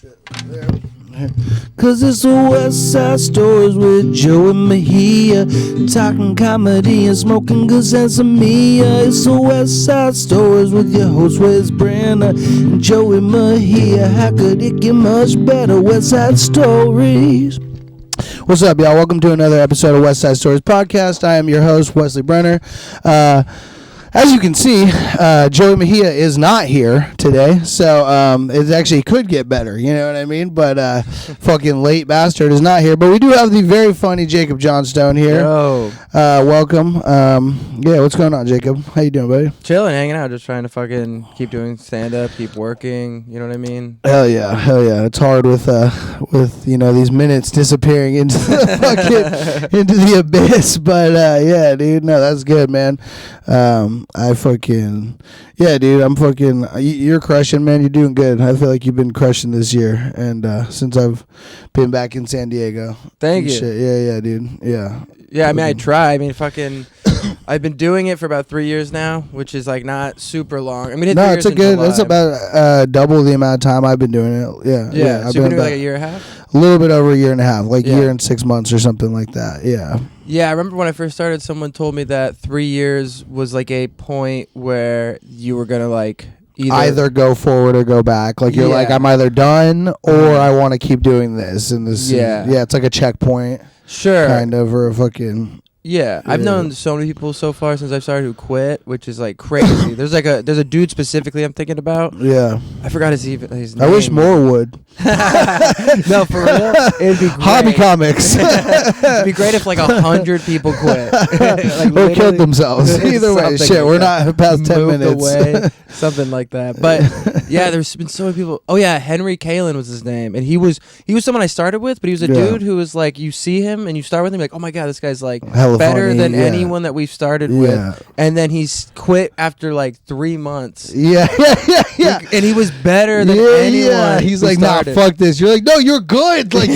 shit. There. Cause it's the West Side Stories with Joe and Mejia, talking comedy and smoking good sensimilla. It's the West Side Stories with your host Wes Brenner and Joey Mejia. How could it get much better? West Side Stories. What's up, y'all? Welcome to another episode of West Side Stories podcast. I am your host, Wesley Brenner. As you can see, Joey Mejia is not here today, so it actually could get better, you know what I mean? But fucking late bastard is not here. But we do have the very funny Jacob Johnstone here. Yo. Welcome. Yeah, what's going on, Jacob? How you doing, buddy? Chilling, hanging out, just trying to fucking keep doing stand-up, keep working, you know what I mean? Hell yeah. It's hard with you know, these minutes disappearing into the fucking, into the abyss. But yeah, dude, no, that's good, man. Dude, I'm fucking, you're crushing, man. You're doing good. I feel like you've been crushing this year, and since I've been back in San Diego. Thank you. Shit. Yeah, dude. Yeah. Yeah, I mean, I try. I mean, fucking, I've been doing it for about 3 years now, which is like not super long. I mean, it's a good, that's about double the amount of time I've been doing it. Yeah. Yeah, so you've been doing like a year and a half? A little bit over a year and a half, like year and 6 months or something like that. Yeah. Yeah, I remember when I first started, someone told me that 3 years was like a point where you were going to like either go forward or go back. Like you're like, I'm either done or I want to keep doing this. And this, it's like a checkpoint. Sure. Kind of, or a fucking... Yeah, I've known so many people so far since I've started who quit, which is like crazy. There's a dude specifically I'm thinking about. Yeah, I forgot his name. I wish more would. No, for real, it'd be great. Hobby comics. It'd be great if like 100 people quit, like, or killed themselves. Either way, shit, we're not past 10 minutes. Away, something like that. But yeah, there's been so many people. Oh yeah, Henry Kalin was his name, and he was someone I started with, but he was a dude who was like, you see him and you start with him, like, oh my god, this guy's like better than anyone that we've started with, and then he's quit after like 3 months. Yeah, and he was better than anyone. Yeah, he's like, nah, fuck this. You're like, no, you're good. Like,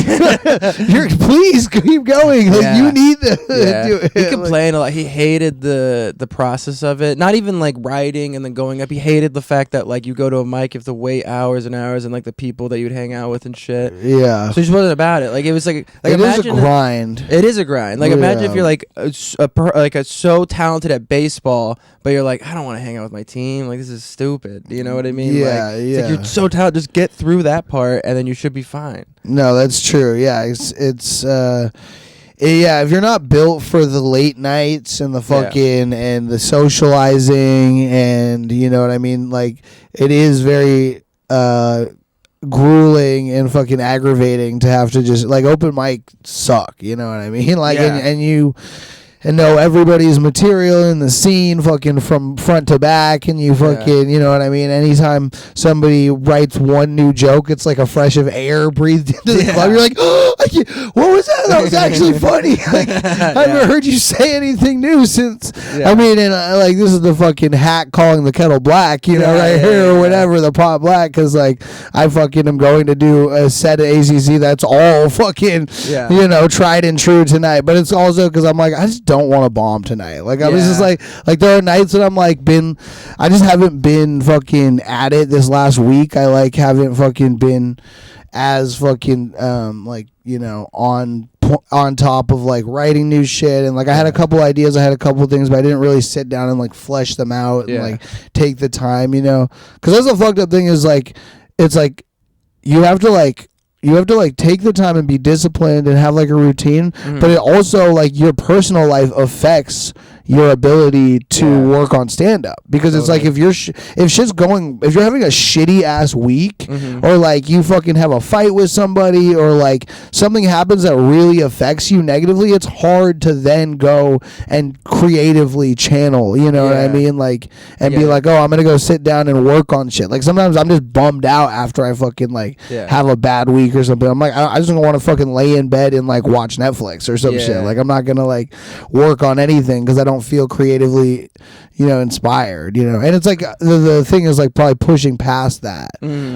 please keep going. Like, you need to do it. He complained a lot. He hated the process of it. Not even like writing and then going up. He hated the fact that like you go to a mic, you have to wait hours and hours, and like the people that you'd hang out with and shit. Yeah. So he just wasn't about it. Like it was like it is a grind. It is a grind. Like imagine if you're like so talented at baseball, but you're like, I don't want to hang out with my team. Like this is stupid. You know what I mean? Yeah, It's like you're so talented. Just get through that part, and then you should be fine. No, that's true. Yeah, it's if you're not built for the late nights and the fucking and the socializing and you know what I mean, like it is very grueling and fucking aggravating to have to just like open mic suck, you know what I mean? Like and know everybody's material in the scene fucking from front to back, and you fucking, you know what I mean? Anytime somebody writes one new joke, it's like a fresh of air breathed into the club. You're like, oh, what was that? That was actually funny. Like, I haven't heard you say anything new since, I mean, and like, this is the fucking hat calling the kettle black, you know, right here, or whatever, the pot black, because like, I fucking am going to do a set at ACC that's all fucking, you know, tried and true tonight, but it's also because I'm like, I just don't want to bomb tonight. Like I was just like there are nights that I'm like I just haven't been fucking at it this last week. I like haven't fucking been as fucking like, you know, on top of like writing new shit, and like I had a couple ideas, I had a couple things, but I didn't really sit down and like flesh them out and like take the time, you know, because that's the fucked up thing is like it's like you have to like take the time and be disciplined and have like a routine, but it also like your personal life affects your ability to work on stand up, because it's like if you're if you're having a shitty ass week, or like you fucking have a fight with somebody, or like something happens that really affects you negatively, it's hard to then go and creatively channel, you know what I mean, like, and be like, oh, I'm gonna go sit down and work on shit. Like sometimes I'm just bummed out after I fucking like have a bad week or something. I'm like, I just don't want to fucking lay in bed and like watch Netflix or some shit. Like I'm not gonna like work on anything because I don't feel creatively, you know, inspired, you know. And it's like the thing is like probably pushing past that,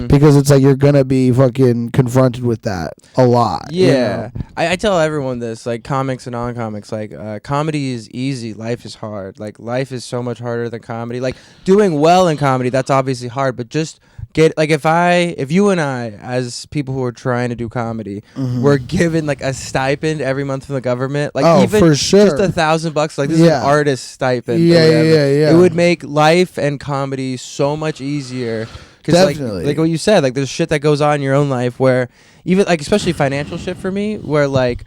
because it's like you're gonna be fucking confronted with that a lot. Yeah, you know? I tell everyone this, like comics and non-comics, like comedy is easy, life is hard. Like life is so much harder than comedy. Like doing well in comedy, that's obviously hard, but just if you and I, as people who are trying to do comedy, were given like a stipend every month from the government, like even for sure. just $1,000, like this is an artist stipend. Yeah. It would make life and comedy so much easier. Definitely. Like what you said, like there's shit that goes on in your own life where even like especially financial shit for me, where like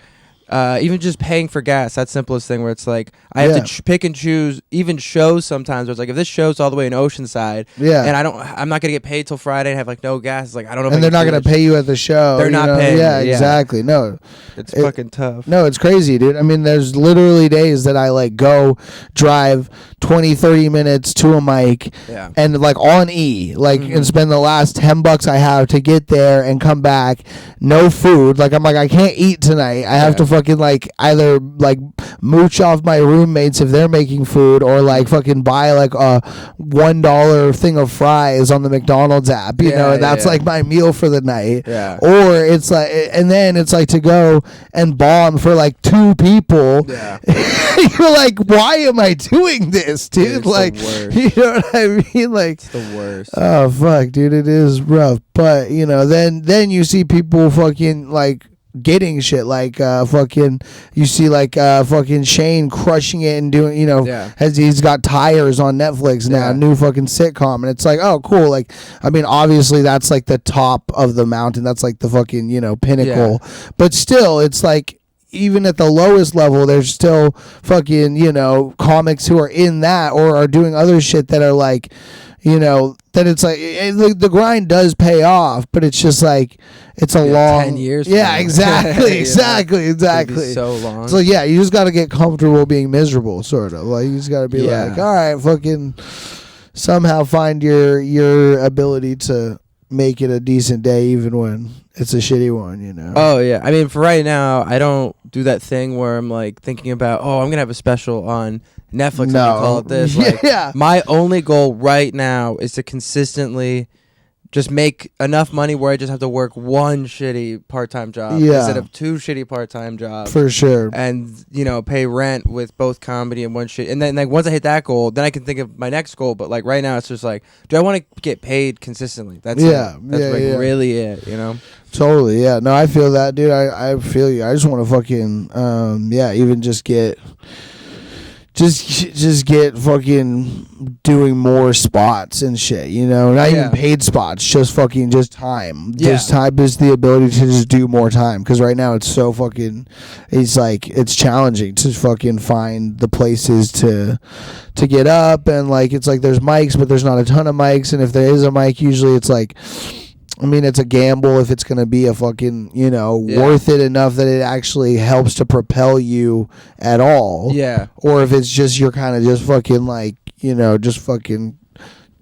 even just paying for gas, that simplest thing where it's like I have to pick and choose even shows sometimes where it's like if this show's all the way in Oceanside and I'm not gonna get paid till Friday and have like no gas, it's like I don't know if and they're not gonna pay you at the show. They're not paying exactly. No, it's fucking tough. No, it's crazy, dude. I mean, there's literally days that I like go drive 20-30 minutes to a mic and like on E like and spend the last $10 I have to get there and come back, no food. Like I'm like I can't eat tonight. I have to fucking like either like mooch off my roommates if they're making food or like fucking buy like a $1 thing of fries on the McDonald's app, you know, and that's like my meal for the night. Or it's like, and then it's like to go and bomb for like 2 people. You're like, why am I doing this, dude? Like, you know what I mean? Like, it's the worst. Oh fuck, dude, it is rough. But you know, then you see people fucking like getting shit like fucking you see like fucking Shane crushing it and doing, you know, he's got Tires on Netflix now, new fucking sitcom, and it's like, oh cool. Like I mean obviously that's like the top of the mountain, that's like the fucking, you know, pinnacle, but still it's like even at the lowest level there's still fucking, you know, comics who are in that or are doing other shit that are like, you know, that it's like the grind does pay off, but it's just like it's a long 10 years. Exactly. So long. So yeah, you just got to get comfortable being miserable, sort of. Like you just got to be like, all right, fucking somehow find your ability to make it a decent day, even when it's a shitty one, you know. Oh yeah, I mean, for right now, I don't do that thing where I'm like thinking about, oh, I'm gonna have a special on Netflix and call it this. Like, my only goal right now is to consistently just make enough money where I just have to work one shitty part-time job instead of 2 shitty part-time jobs. For sure. And, you know, pay rent with both comedy and one shit. And then like once I hit that goal, then I can think of my next goal. But like right now it's just like, do I want to get paid consistently? That's really it, you know? Totally, yeah. No, I feel that, dude. I feel you. I just want to fucking even just get fucking doing more spots and shit, you know, not even paid spots, just fucking just time. Just time is the ability to just do more time, because right now it's so fucking, it's like it's challenging to fucking find the places to get up, and like it's like there's mics but there's not a ton of mics, and if there is a mic usually it's like, I mean, it's a gamble if it's going to be a fucking, you know, worth it enough that it actually helps to propel you at all. Yeah. Or if it's just, you're kind of just fucking like, you know, just fucking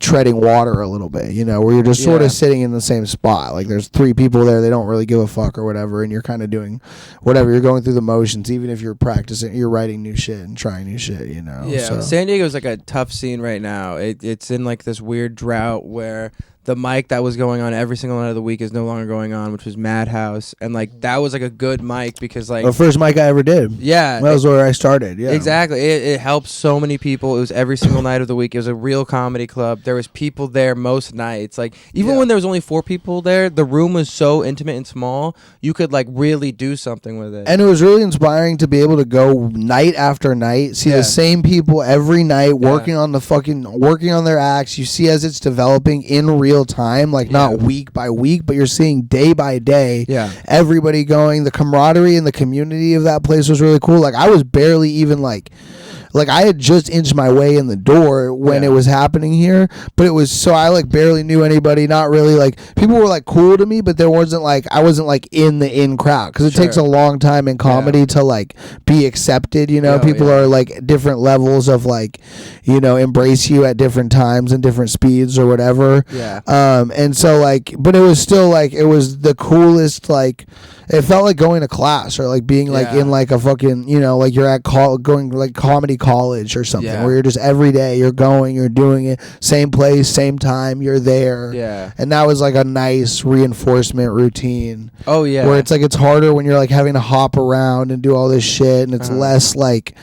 treading water a little bit, you know, where you're just sort of sitting in the same spot. Like there's 3 people there, they don't really give a fuck or whatever, and you're kind of doing whatever. You're going through the motions, even if you're practicing, you're writing new shit and trying new shit, you know. Yeah. So. San Diego's like a tough scene right now. It's in like this weird drought where the mic that was going on every single night of the week is no longer going on, which was Madhouse, and like that was like a good mic because like the first mic I ever did. Yeah, that was where I started. Yeah, exactly. It helped so many people. It was every single night of the week. It was a real comedy club. There was people there most nights. Like even when there was only 4 people there, the room was so intimate and small. You could like really do something with it. And it was really inspiring to be able to go night after night, see the same people every night working on their acts. You see as it's developing in real time, like not week by week, but you're seeing day by day everybody going. The camaraderie and the community of that place was really cool. Like I was barely even like I had just inched my way in the door when it was happening here, but it was so I like barely knew anybody, not really, like people were like cool to me, but there wasn't like I wasn't like in the in crowd, because it takes a long time in comedy to like be accepted, you know. People are like different levels of like, you know, embrace you at different times and different speeds or whatever. And so like, but it was still like, it was the coolest, like it felt like going to class or like being like in like a fucking, you know, like you're at going like comedy college or something, where you're just every day you're going, you're doing it, same place, same time, you're there. And that was like a nice reinforcement routine. Where it's like it's harder when you're like having to hop around and do all this shit, and it's less like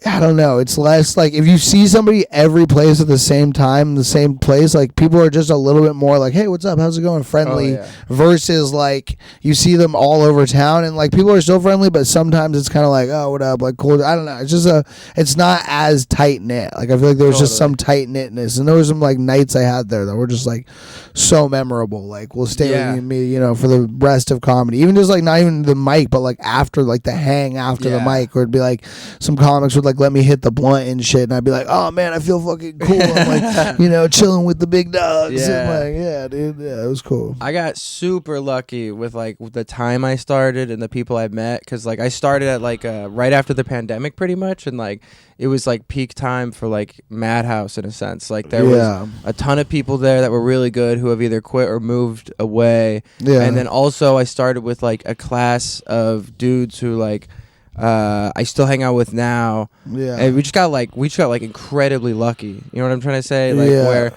I don't know. It's less like if you see somebody every place at the same time, the same place, like people are just a little bit more like, hey, what's up? How's it going? Friendly versus like you see them all over town and like people are still friendly, but sometimes it's kind of like, oh, what up? Like, cool. I don't know. It's just it's not as tight knit. Like I feel like there was just some tight knitness, and there was some like nights I had there that were just like so memorable. Like we'll stay with me, you know, for the rest of comedy. Even just like not even the mic, but like after like the hang after the mic, where it'd be like some comics would like let me hit the blunt and shit, and I'd be like, oh man, I feel fucking cool. I'm like, you know, chilling with the big dogs. And like, dude, it was cool. I got super lucky with like the time I started and the people I met, because like I started at like right after the pandemic pretty much, and like it was like peak time for like Madhouse in a sense. Like there was a ton of people there that were really good who have either quit or moved away. And then also I started with like a class of dudes who like I still hang out with now. And we just got like incredibly lucky. You know what I'm trying to say? Like where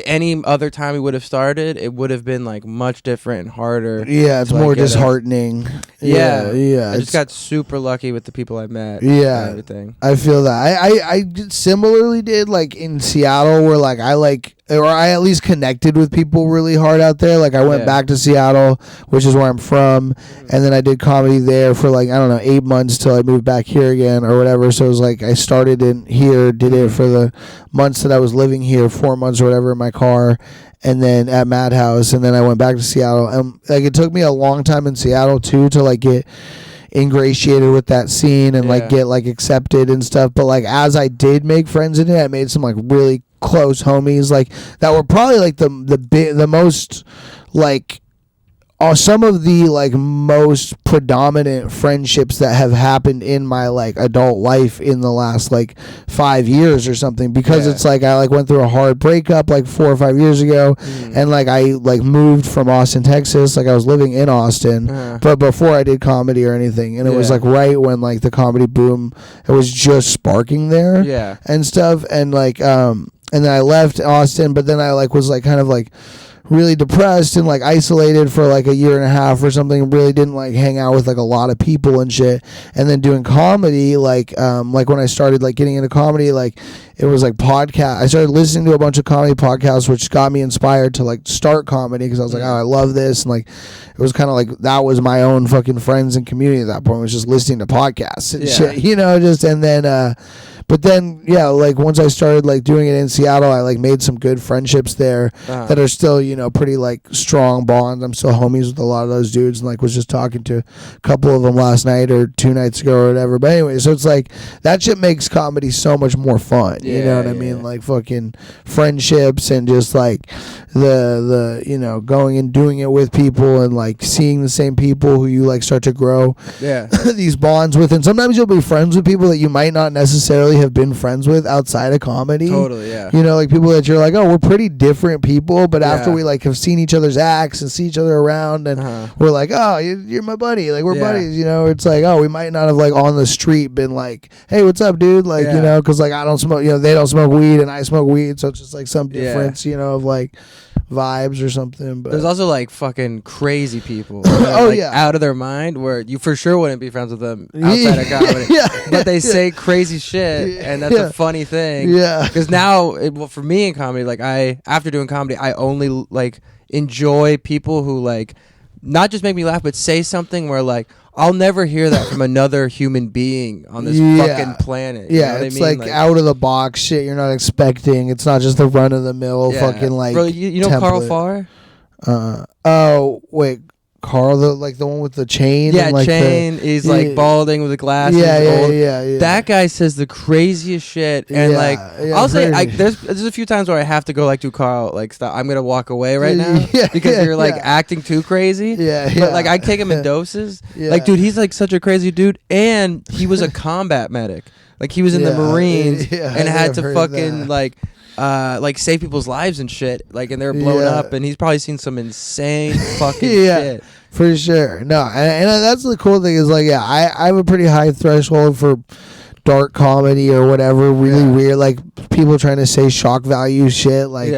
any other time we would have started, it would have been like much different and harder. It's more disheartening. I just got super lucky with the people I met. And everything. I feel that. I similarly did like in Seattle, where like I at least connected with people really hard out there. Like I went back to Seattle, which is where I'm from, and then I did comedy there for like, I don't know, 8 months till I moved back here again or whatever. So it was like I started in here, did it for the months that I was living here, 4 months or whatever in my car, and then at Madhouse, and then I went back to Seattle. And like it took me a long time in Seattle too to like get ingratiated with that scene and like get like accepted and stuff. But like as I did make friends in it, I made some like really close homies like that were probably like the most like some of the like most predominant friendships that have happened in my like adult life in the last like 5 years or something, because it's like I like went through a hard breakup like 4 or 5 years ago, and like I like moved from Austin, Texas. Like I was living in Austin, but before I did comedy or anything, and it was like right when like the comedy boom, it was just sparking there and stuff, and like and then I left Austin, but then I like was like kind of like really depressed and like isolated for like a year and a half or something. Really didn't like hang out with like a lot of people and shit. And then doing comedy, like when I started like getting into comedy, like it was like podcast. I started listening to a bunch of comedy podcasts, which got me inspired to like start comedy, because I was like, oh, I love this. And like it was kind of like that was my own fucking friends and community at that point, was just listening to podcasts and shit, you know, just. And then but then, like once I started like doing it in Seattle, I like made some good friendships there that are still, you know, pretty like strong bonds. I'm still homies with a lot of those dudes, and like was just talking to a couple of them last night or 2 nights ago or whatever. But anyway, so it's like that shit makes comedy so much more fun. You know what I mean? Like fucking friendships and just like the you know, going and doing it with people and like seeing the same people who you like start to grow these bonds with. And sometimes you'll be friends with people that you might not necessarily have been friends with outside of comedy. Totally, you know, like people that you're like, oh, we're pretty different people, but after we like have seen each other's acts and see each other around, and we're like, oh, you're my buddy, like we're buddies, you know. It's like, oh, we might not have like on the street been like, hey, what's up, dude, like you know, because like I don't smoke, you know, they don't smoke weed and I smoke weed, so it's just like some difference, you know, of like vibes or something. But there's also like fucking crazy people out of their mind, where you for sure wouldn't be friends with them outside of comedy, but they say crazy shit, and that's a funny thing, because now for me in comedy, like after doing comedy, I only like enjoy people who like not just make me laugh, but say something where like I'll never hear that from another human being on this fucking planet. You know what it's I mean? Like out of the box shit you're not expecting. It's not just the run of the mill fucking like. Bro, you know template. Carl Farr? Oh wait, Carl, the one with the chain. Yeah, and like chain. He's like balding with the glasses. Yeah. That guy says the craziest shit, and like I'll say, there's a few times where I have to go like to Carl, like stop. I'm gonna walk away right now because you're like acting too crazy. But like I take him in doses. Like, dude, he's like such a crazy dude, and he was a combat medic. Like he was in the Marines and had to fucking like save people's lives and shit, like, and they were blown up, and he's probably seen some insane fucking shit. For sure. No, and that's the cool thing is like, I have a pretty high threshold for dark comedy or whatever, really weird, like people trying to say shock value shit, like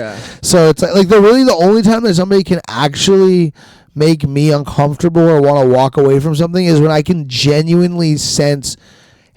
so it's like the only time that somebody can actually make me uncomfortable or want to walk away from something is when I can genuinely sense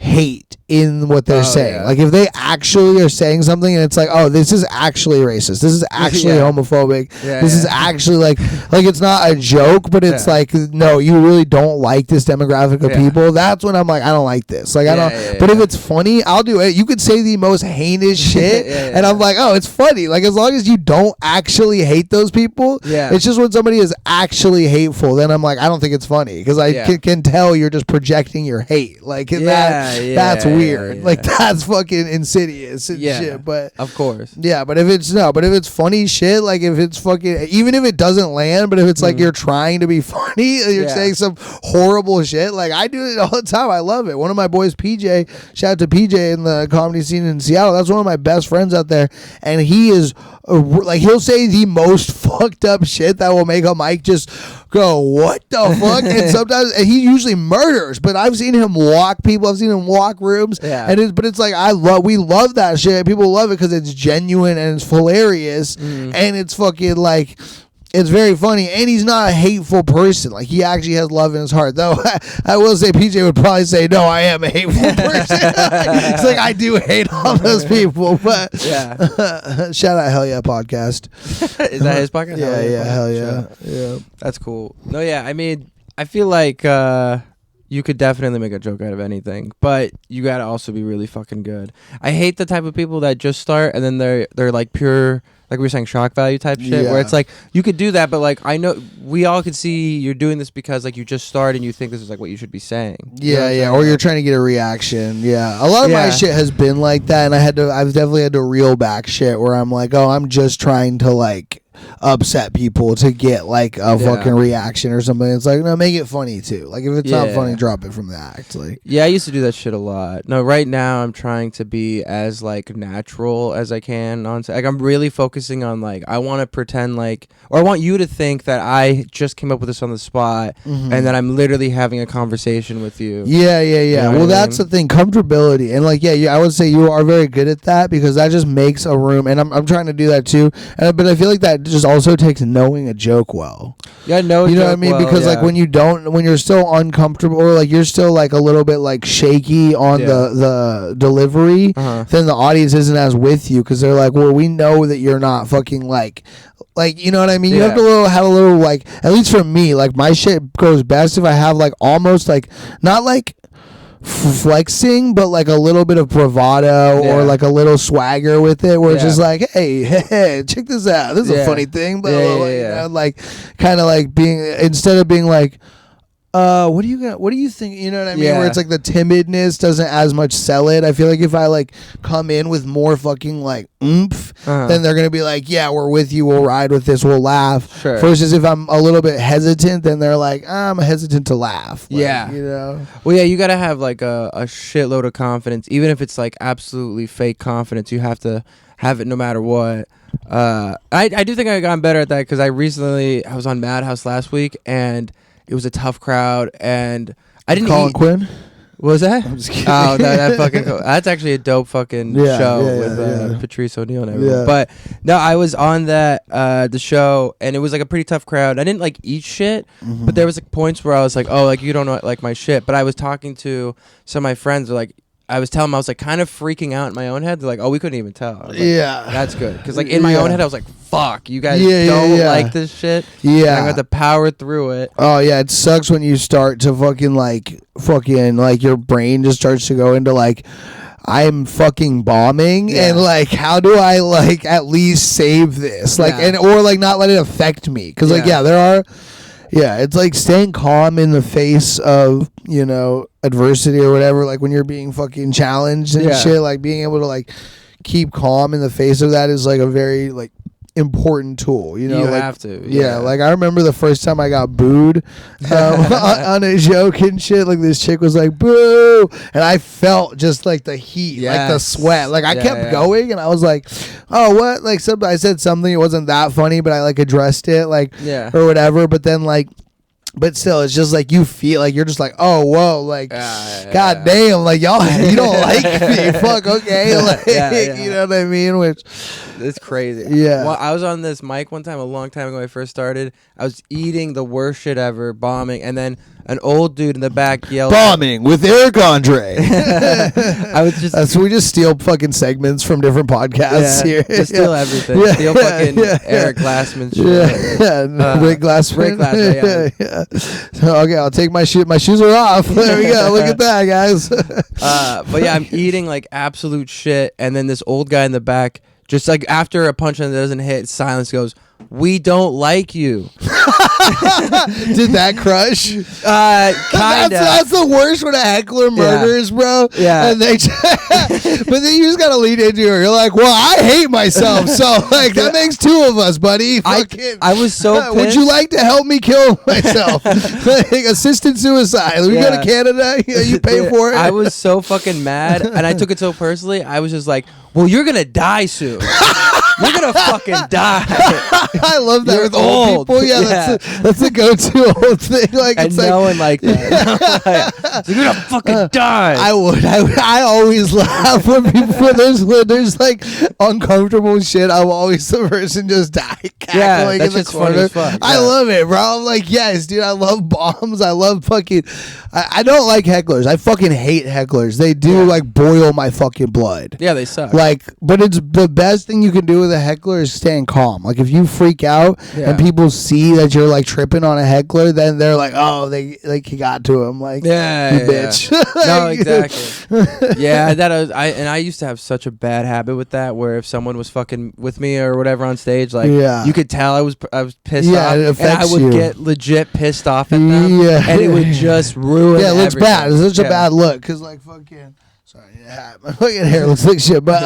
hate in what they're saying. Like if they actually are saying something and it's like, oh, this is actually racist, this is actually homophobic, this is actually like it's not a joke, but it's like, no, you really don't like this demographic of people, that's when I'm like, I don't like this. Like I don't but if it's funny, I'll do it. You could say the most heinous shit and I'm like, oh, it's funny. Like as long as you don't actually hate those people, it's just when somebody is actually hateful, then I'm like, I don't think it's funny because I can tell you're just projecting your hate. Like that's weird. Like that's fucking insidious and shit. But of course, but if it's funny shit, like if it's fucking, even if it doesn't land, but if it's like you're trying to be funny, you're saying some horrible shit. Like I do it all the time. I love it. One of my boys, PJ, shout out to PJ in the comedy scene in Seattle. That's one of my best friends out there, and he is like, he'll say the most fucked up shit that will make a mic just go, what the fuck? And sometimes, and he usually murders, but I've seen him walk people, I've seen him walk rooms, but it's like, we love that shit. People love it because it's genuine and it's hilarious, and it's fucking like, it's very funny, and he's not a hateful person. Like he actually has love in his heart. Though I will say, PJ would probably say, "No, I am a hateful person." It's like I do hate all those people, but shout out Hell Yeah Podcast. Is that his podcast? Hell yeah. That's cool. No, I mean, I feel like you could definitely make a joke out of anything, but you gotta also be really fucking good. I hate the type of people that just start and then they're like pure, like we were saying, shock value type shit, where it's like, you could do that, but like, I know we all could see you're doing this because like you just started and you think this is like what you should be saying. Or you're trying to get a reaction. A lot of my shit has been like that, and I've definitely had to reel back shit where I'm like, oh, I'm just trying to like upset people to get like a fucking reaction or something. It's like, no, make it funny too. Like if it's not funny, drop it from the act. Like I used to do that shit a lot. No, right now I'm trying to be as like natural as I can on like I'm really focusing on like, I want to pretend like, or I want you to think that I just came up with this on the spot and that I'm literally having a conversation with you. You know well, that's the thing, comfortability, and like I would say you are very good at that because that just makes a room, and I'm trying to do that too, but I feel like that just also takes knowing a joke well. You know what I mean? Because like when you're still uncomfortable, or like you're still like a little bit like shaky on the delivery, then the audience isn't as with you because they're like, well, we know that you're not fucking like you know what I mean? You have to have a little like, at least for me, like my shit goes best if I have like almost like, not like flexing, but like a little bit of bravado or like a little swagger with it, where it's just like, hey, check this out, this is a funny thing, but you know, like kind of like being, instead of being like, what do you think, you know what I mean, where it's like the timidness doesn't as much sell it. I feel like if I like come in with more fucking like oomph, then they're gonna be like, yeah, we're with you, we'll ride with this, we'll laugh. Versus if I'm a little bit hesitant, then they're like, I'm hesitant to laugh. Like, you know. Well, you gotta have like a shitload of confidence, even if it's like absolutely fake confidence. You have to have it no matter what. I do think I got better at that because I was on Madhouse last week, and it was a tough crowd, and I didn't Colin Quinn? What was that? I'm just kidding. Oh, that fucking that's actually a dope fucking show with Patrice O'Neal and everyone. But no, I was on that the show, and it was like a pretty tough crowd. I didn't like eat shit, but there was like points where I was like, oh, like you don't know like my shit. But I was talking to some of my friends, like, I was telling them I was like kind of freaking out in my own head. They're like, oh, we couldn't even tell. I was like, that's good. Because like in my own head, I was like, fuck, you guys don't like this shit. I'm going to power through it. Oh, yeah. It sucks when you start to fucking like your brain just starts to go into like, I'm fucking bombing and like, how do I like at least save this? Like, and or like not let it affect me. Because like, there are. Yeah, it's like staying calm in the face of, you know, adversity or whatever, like when you're being fucking challenged and shit, like being able to like keep calm in the face of that is like a very like important tool, you know. You like, have to. Like I remember the first time I got booed on a joke and shit, like this chick was like, boo, and I felt just like the heat, like the sweat, like I kept going, and I was like, oh, what, like I said something, it wasn't that funny, but I like addressed it, like or whatever, but then like But still, it's just like you feel like you're just like, oh, whoa, like, god damn, like y'all, you don't like me, fuck, okay, like, you know what I mean? Which, it's crazy. Yeah. Well, I was on this mic one time, a long time ago when I first started. I was eating the worst shit ever, bombing, and then an old dude in the back yelled, "Bombing with Eric Andre." I was just, so we just steal fucking segments from different podcasts here. Just steal everything. Steal fucking Eric Glassman shit. Rick Glassman. Rick Glassman. So, okay, I'll take my shoes. My shoes are off. There we go. Look at that, guys. But yeah, I'm eating like absolute shit, and then this old guy in the back, just like after a punchline that doesn't hit, silence goes, "We don't like you." Did that crush? Kinda. That's the worst when a heckler murders, bro. Yeah. And but then you just gotta lead into it. You're like, well, I hate myself, so like that makes two of us, buddy. I was so pissed. Would you like to help me kill myself? Like, assisted suicide. We go to Canada. You pay for it. I was so fucking mad, and I took it so personally. I was just like, well, you're gonna die soon. You're gonna fucking die. I love that. You're with old. old people. Yeah, that's a go-to old thing. Like, and it's no like, one like that. Like, you're gonna fucking die. I would. I always laugh when there's like uncomfortable shit. I'm always the person just die cackling in the corner. I love it, bro. I'm like, yes, dude. I love bombs. I love fucking. I don't like hecklers. I fucking hate hecklers. They do like boil my fucking blood. Yeah, they suck. Like, but it's the best thing you can do with a heckler is staying calm. Like, if you freak out and people see that you're like tripping on a heckler, then they're like, oh, they like he got to him. Like, you bitch. No, exactly. I used to have such a bad habit with that, where if someone was fucking with me or whatever on stage, like you could tell I was pissed off, and I would get legit pissed off at them, and it would just ruin. Yeah, it looks everything. bad. It's such a bad look because like fucking. Sorry, my fucking hair looks like shit, but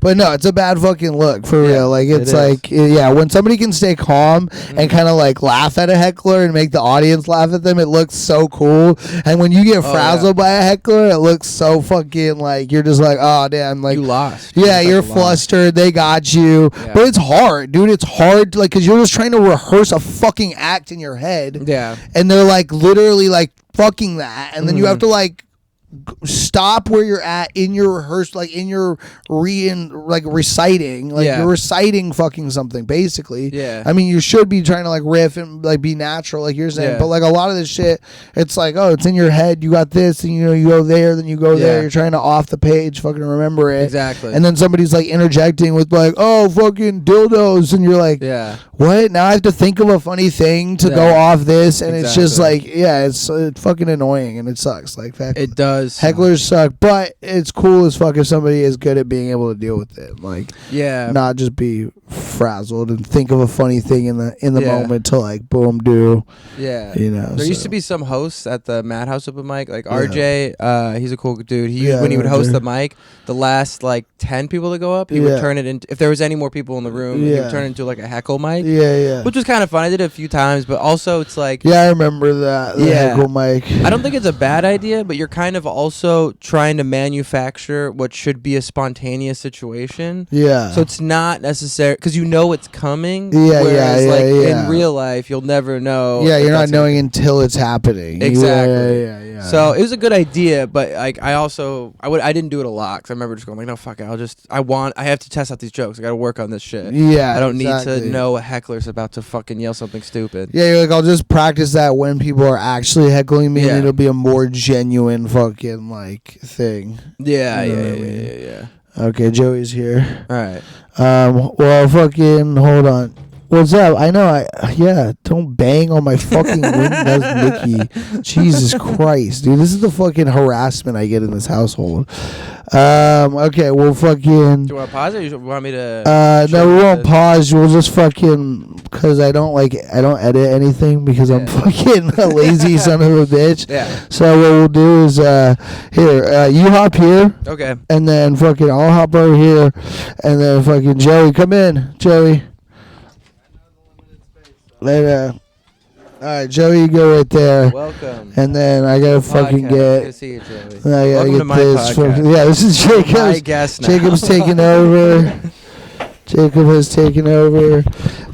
no, it's a bad fucking look for real. Like it's like when somebody can stay calm and kind of like laugh at a heckler and make the audience laugh at them, it looks so cool. And when you get frazzled by a heckler, it looks so fucking like you're just like, oh damn, like you lost. Yeah, you're flustered. They got you, but it's hard, dude. It's hard, like, because you're just trying to rehearse a fucking act in your head. Yeah, and they're like literally like fucking that, and then you have to like stop where you're at in your rehearsal, like in your reciting, like you're reciting fucking something basically. I mean, you should be trying to like riff and like be natural like you're saying, but like a lot of this shit, it's like, oh, it's in your head, you got this, and you know, you go there, then you go there, you're trying to off the page fucking remember it exactly, and then somebody's like interjecting with like, oh, fucking dildos, and you're like, what? Now I have to think of a funny thing to go off this, and it's just like, it's fucking annoying, and it sucks. Like, it does. Hecklers suck, but it's cool as fuck if somebody is good at being able to deal with it. Like, not just be frazzled and think of a funny thing in the moment to like boom do. You know, there used to be some hosts at the Madhouse open mic, like RJ. He's a cool dude. When he would host the mic, the last like 10 people to go up, he would turn it into, if there was any more people in the room, he would turn it into like a heckle mic. Which was kind of fun. I did it a few times, but also it's like, I remember that. The heckle mic. I don't think it's a bad idea, but you're kind of also trying to manufacture what should be a spontaneous situation. So it's not necessary because you know it's coming. Whereas in real life, you'll never know. You're not knowing until it's happening. Exactly. So it was a good idea, but like I didn't do it a lot because I remember just going like, no, fuck it. I have to test out these jokes. I got to work on this shit. I don't need to know a heckler's about to fucking yell something stupid. You're like, I'll just practice that when people are actually heckling me, and it'll be a more genuine fucking like thing. Yeah. Okay, Joey's here. All right. Well, fucking hold on. What's up? I know. Don't bang on my fucking windows, Nikki. Jesus Christ, dude. This is the fucking harassment I get in this household. Okay, well, fucking. Do you want to pause it, or you want me to? No, we won't pause. We'll just fucking, because I don't edit anything because I'm fucking a lazy son of a bitch. So what we'll do is, you hop here. Okay. And then fucking I'll hop over here, and then fucking Joey, come in, Joey. Later. All right, Joey, you go right there. Welcome. And then I gotta fucking get. Good to see you, Joey. I gotta get this. This is Jacob's. My guest now. Jacob's taking over. Jacob has taken over.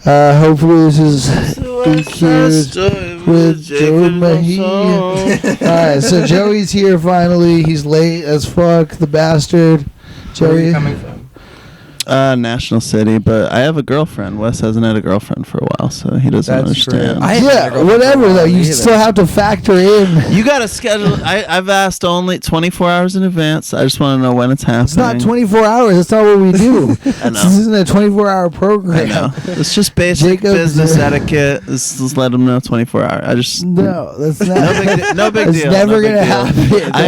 Hopefully this is EQ'd. with Joe Mejia. Alright, so Joey's here finally. He's late as fuck, the bastard. Joey. Where are you coming from? National City, but I have a girlfriend. Wes hasn't had a girlfriend for a while, so he doesn't understand. Yeah, whatever though. You still have to factor in. You gotta schedule. I've asked only 24 hours in advance. I just want to know when it's happening. It's not 24 hours. That's not what we do. I know. This isn't a 24-hour program. I know. It's just basic business etiquette. Just let them know 24 hours. I just that's not. no big deal. It's never gonna happen. I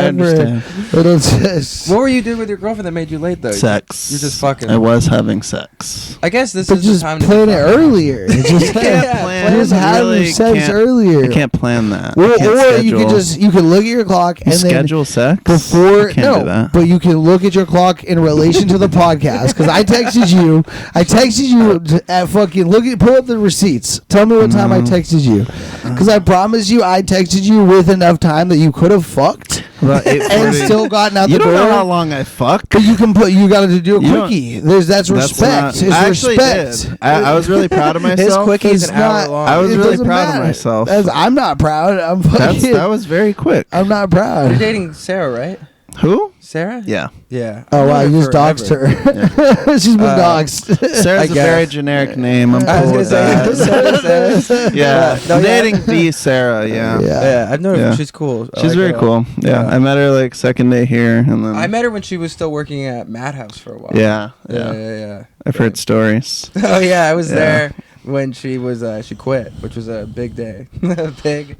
understand. It'll just. What were you doing with your girlfriend that made you late though? Sex. You're just fucking. I was having sex. I guess this but is just the time to plan it earlier. Just can't plan. Just have sex earlier. I can't plan that. Or you can look at your clock and schedule sex before. Do that. But you can look at your clock in relation to the podcast. Because I texted you at fucking pull up the receipts. Tell me what time I texted you. Because I promise you, I texted you with enough time that you could have fucked. And still gotten out the door. You don't know how long I fucked. But you got to do a quickie. That's respect. I actually did. I was really proud of myself. His quickie's an hour long. I was really proud of myself. I'm not proud. That was very quick. I'm not proud. You're dating Sarah, right? Who? Sarah? Yeah. Yeah. Oh, wow. You just doxed her. Yeah. She's been doxed. Sarah's a very generic name. I'm cool with that. Yeah. I'm dating the Sarah, yeah. Yeah. I've known her. She's cool. She's very cool. Yeah. I met her like second day here. And then I met her when she was still working at Madhouse for a while. Yeah. I've heard stories. Oh, yeah. I was there when she quit, which was a big day. Big,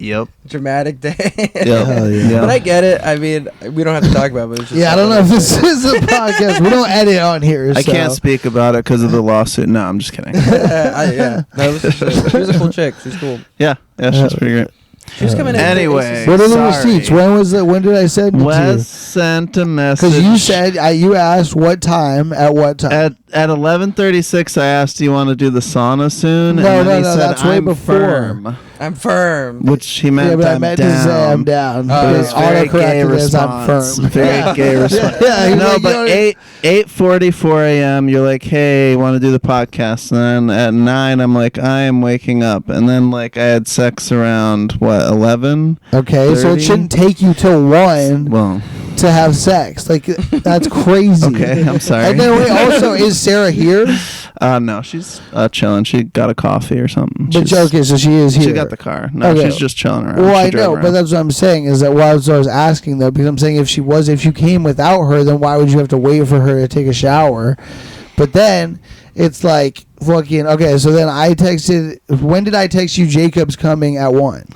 dramatic day. But I get it. I mean, we don't have to talk about it. But it's just I don't know if this is a podcast. We don't edit on here. I can't speak about it because of the lawsuit. No, I'm just kidding. No, she was a cool chick. She's cool. Yeah, she's pretty great. She was coming in. Anyway, what are the receipts? When was it? When did I send it to you? Wes sent a message. Because you said you asked what time at what time. At 11:36, I asked, "Do you want to do the sauna soon?" No, and then he said, that's way before. Firm. I'm firm. Which he meant, I meant to say I'm down. But it's very gay response. I'm firm. Very gay response. But 8:44 a.m. You're like, "Hey, want to do the podcast?" And then at 9, I'm like, "I am waking up." And then like I had sex around 11. Okay, 30? so it shouldn't take you till 1 to have sex. Like that's crazy. Okay, I'm sorry. And then also, is Sarah here? No, she's chilling. She got a coffee or something. But okay, so she is here. She got the car. No, she's just chilling around. Well, I know, but that's what I'm saying is that what I was asking though, because I'm saying if you came without her, then why would you have to wait for her to take a shower? But then it's like fucking okay. So then I texted. When did I text you? Jacob's coming at 1.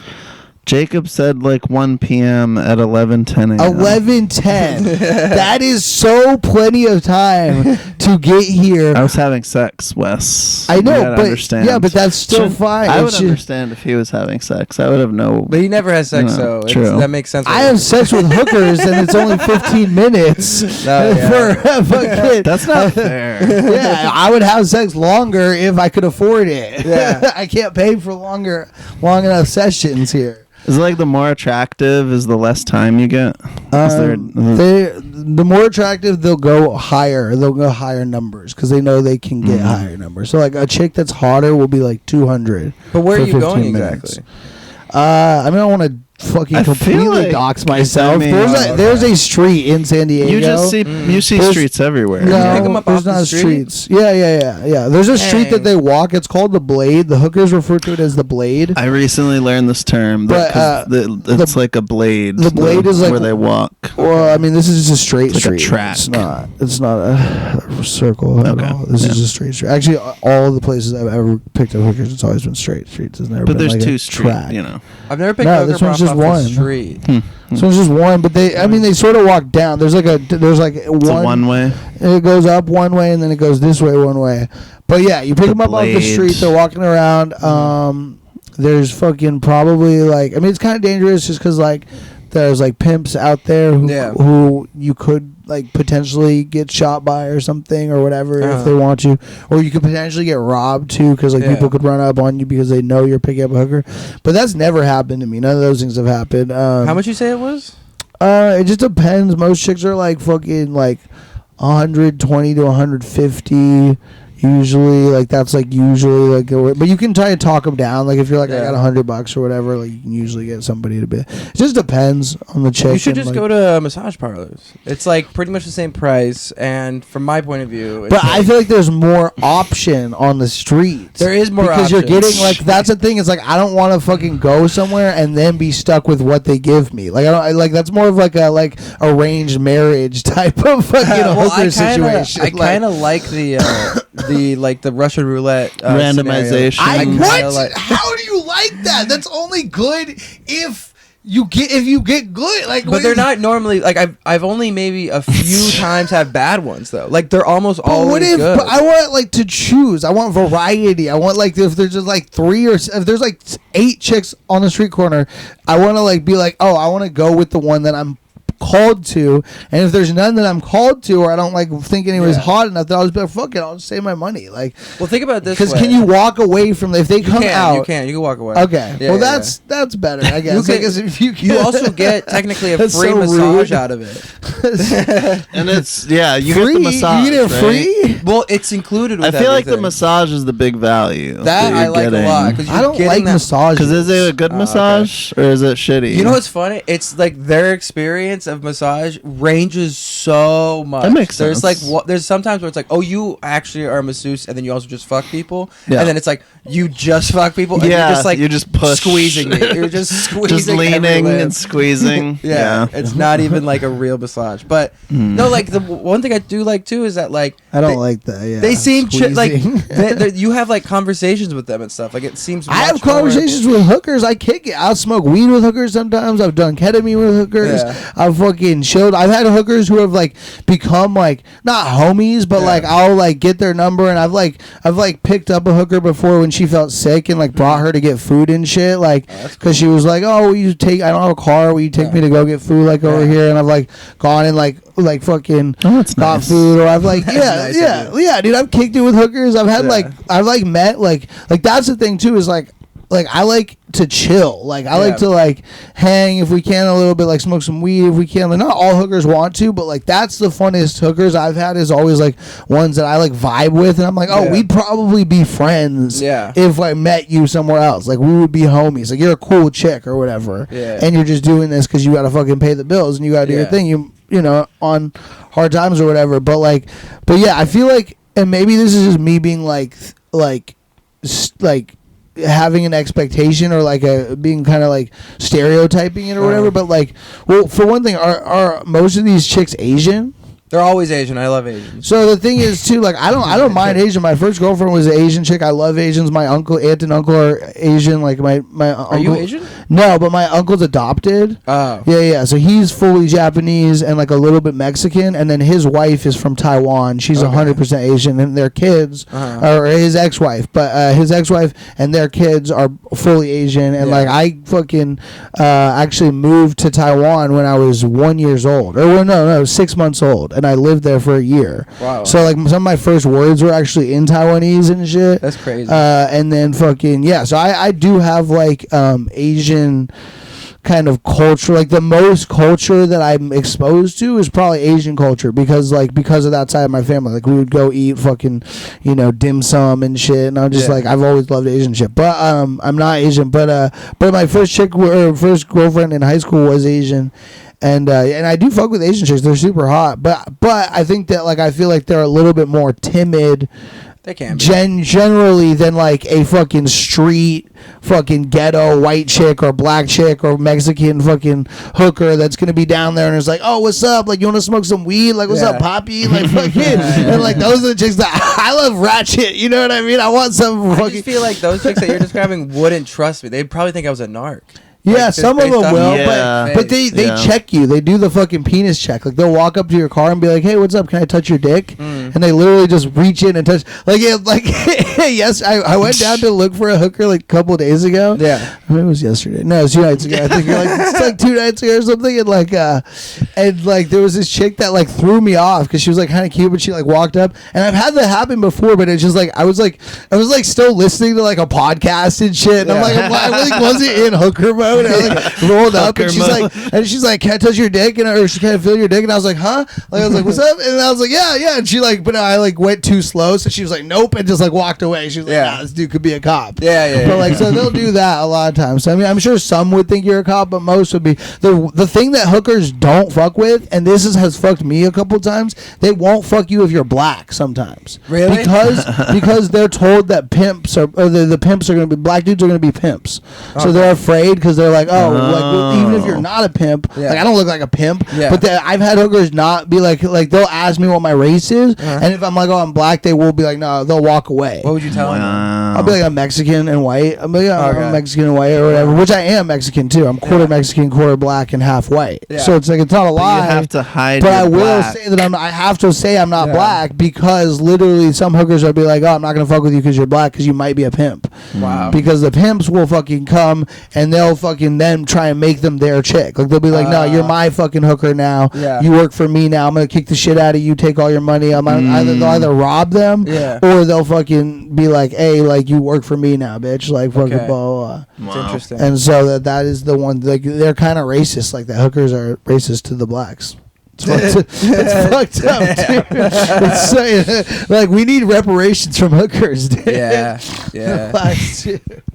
Jacob said like 1 p.m. at 11:10 a.m. 11:10. That is so plenty of time to get here. I was having sex, Wes. I know, but understand. Yeah, but that's still fine. I would understand if he was having sex. I would have no. But he never has sex, so that makes sense. I have sex with hookers, and it's only 15 minutes. That's not fair. Yeah, I would have sex longer if I could afford it. Yeah, I can't pay for long enough sessions here. Is it like the more attractive is the less time you get? The more attractive, they'll go higher. They'll go higher numbers because they know they can get higher numbers. So like a chick that's hotter will be like 200. But where are you going exactly? I mean, I don't want to fucking completely dox myself. I mean, there's a street in San Diego. You see streets everywhere. No, pick them up there's not streets. Yeah. There's a street that they walk. It's called the Blade. The hookers refer to it as the Blade. I recently learned this term. It's like a blade. The Blade is like where they walk. Well, I mean, this is just a straight street. A track. It's not a circle at all. This is a straight street. Actually, all the places I've ever picked up hookers, it's always been straight streets. It's never been there's like two a streets. track. I've never picked up this one's just one street. So it's just one, but they sort of walk down. There's one way. It goes up one way and then it goes this way one way. But yeah, you pick them up off the street. They're walking around. There's fucking probably it's kind of dangerous just because there's pimps out there who you could potentially get shot by or something or whatever if they want you, or you could potentially get robbed too because people could run up on you because they know you're picking up a hooker. But that's never happened to me. None of those things have happened. How much you say it was? It just depends. Most chicks are fucking 120 to 150. Usually, like that's like usually like, but you can try to talk them down. Like if you're like, I got $100 or whatever, like you can usually get somebody to be. It just depends on the chick. You should just like, go to massage parlors. It's like pretty much the same price, and from my point of view, but I feel like there's more option on the streets. There is more because options. You're getting like that's the thing. It's like I don't want to fucking go somewhere and then be stuck with what they give me. Like like that's more of like a arranged marriage type of fucking hooker situation. I kind of like the Russian roulette randomization. How do you like that? That's only good if you get good. Like, but they're not normally like I've only maybe a few times had bad ones though. Like they're almost always good. But I want like to choose. I want variety. I want like if there's just like 3 or if there's like 8 chicks on the street corner, I want to like be like, oh, I want to go with the one that I'm called to, and if there's none that I'm called to or I don't like think anybody's hot enough, then I'll just be like, fuck it, I'll just save my money. Like, well, think about this, because can you walk away from if they come out? You can walk away. Okay, that's better, I guess. You also get technically a free massage out of it. And it's you free? Get the massage. You get it free? Well, it's included with I feel like the massage is the big value that I like a lot. I don't like massage because is it a good massage or is it shitty? You know what's funny? It's like their experience of massage ranges so much. That makes sense. There's sometimes where it's like, oh, you actually are a masseuse, and then you also just fuck people, and then it's like you just fuck people, and you're just like you're just squeezing it. You're just squeezing, just leaning and squeezing. It's not even like a real massage. But no, like the one thing I do like too is that like I don't like that. Yeah, they seem like you have like conversations with them and stuff. Like it seems. I have conversations with hookers. I kick it. I'll smoke weed with hookers sometimes. I've done ketamine with hookers. Yeah. I've fucking chilled. I've had hookers who have like become like not homies, but like I'll like get their number, and I've like picked up a hooker before when she felt sick and like brought her to get food and shit, like because she was like, oh, will you take? I don't have a car. Will you take me to go get food like over here? And I've like gone and like fucking got food, or I've like dude, I've kicked it with hookers. I've had I've like met like that's the thing too is like I like to chill. Like I like to like hang if we can a little bit, like smoke some weed if we can. Like not all hookers want to, but like that's the funniest hookers I've had is always like ones that I like vibe with, and I'm like, oh, we'd probably be friends if I met you somewhere else. Like we would be homies. Like you're a cool chick or whatever, and you're just doing this because you got to fucking pay the bills and you got to do your thing. You know, on hard times or whatever. But yeah, I feel like, and maybe this is just me being like having an expectation or like being kind of like stereotyping it or whatever, but like, well, for one thing, are most of these chicks Asian? They're always Asian. I love Asians. So the thing is too, like I don't mind Asian. My first girlfriend was an Asian chick. I love Asians. My aunt and uncle are Asian. Like my uncle. Are you Asian? No, but my uncle's adopted. Oh. Yeah. So he's fully Japanese and like a little bit Mexican, and then his wife is from Taiwan. She's 100% Asian, and their kids are his ex-wife, but his ex-wife and their kids are fully Asian. And like I fucking actually moved to Taiwan when I was 1 year old, or no, 6 months old. And I lived there for a year. Wow. So like some of my first words were actually in Taiwanese and shit. That's crazy. And then fucking so I do have like Asian kind of culture. Like the most culture that I'm exposed to is probably Asian culture because of that side of my family. Like we would go eat fucking dim sum and shit, and I'm just like I've always loved Asian shit. But I'm not Asian. But my first first girlfriend in high school was Asian. And I do fuck with Asian chicks. They're super hot. But I think that like I feel like they're a little bit more timid. They can be. Generally than like a fucking street fucking ghetto white chick or black chick or Mexican fucking hooker that's gonna be down there and it's like, oh, what's up? Like you wanna smoke some weed? Like what's up, Poppy? Like fucking and like those are the chicks that I love ratchet. You know what I mean? I want some fucking. I just feel like those chicks that you're describing wouldn't trust me. They'd probably think I was a narc. Yeah, like, some of them will, but they check you. They do the fucking penis check. Like they'll walk up to your car and be like, "Hey, what's up? Can I touch your dick?" And they literally just reach in and touch. Yes, I went down to look for a hooker like a couple of days ago. Yeah, I mean, it was yesterday. No, it was 2 nights ago. I think it's like 2 nights ago or something. And like there was this chick that like threw me off because she was like kind of cute, but she like walked up, and I've had that happen before, but it's just like I was still listening to like a podcast and shit, and I'm like I wasn't in hooker mode. And I like rolled up and she's like, can I touch your dick? Or she can't feel your dick. And I was like, huh? Like I was like, what's up? And I was like, yeah. And she like but I like went too slow, so she was like, nope, and just like walked away. She was like, nah, this dude could be a cop. Yeah. But like, so they'll do that a lot of times. So, I mean, I'm sure some would think you're a cop, but most would be the thing that hookers don't fuck with, and this has fucked me a couple times. They won't fuck you if you're black sometimes. Really? Because they're told that pimps are, or the pimps are going to be, black dudes are going to be pimps. Okay. So they're afraid because they're like, like, even if you're not a pimp, like I don't look like a pimp, but I've had hookers not be like they'll ask me what my race is, and if I'm like, oh, I'm black, they will be like, no, they'll walk away. What would you tell them? I'll be like, I'm Mexican and white. I'm like, I'm Mexican and white or whatever, which I am Mexican too. I'm quarter Mexican, quarter black, and half white. So it's like, it's not a lie. You have to hide. But I will say that I have to say I'm not black, because literally some hookers will be like, oh, I'm not gonna fuck with you because you're black, because you might be a pimp. Wow. Because the pimps will fucking come and they'll fucking then try and make them their chick. Like they'll be like, no, you're my fucking hooker now. You work for me now. I'm gonna kick the shit out of you, take all your money. They'll either rob them, or they'll fucking be like, hey, like, you work for me now, bitch. Like, fucking blah, blah. It's interesting. And so that is the one. Like, they're kind of racist. Like, the hookers are racist to the blacks. It's fucked up, dude. It's so, like, we need reparations from hookers, dude. Yeah.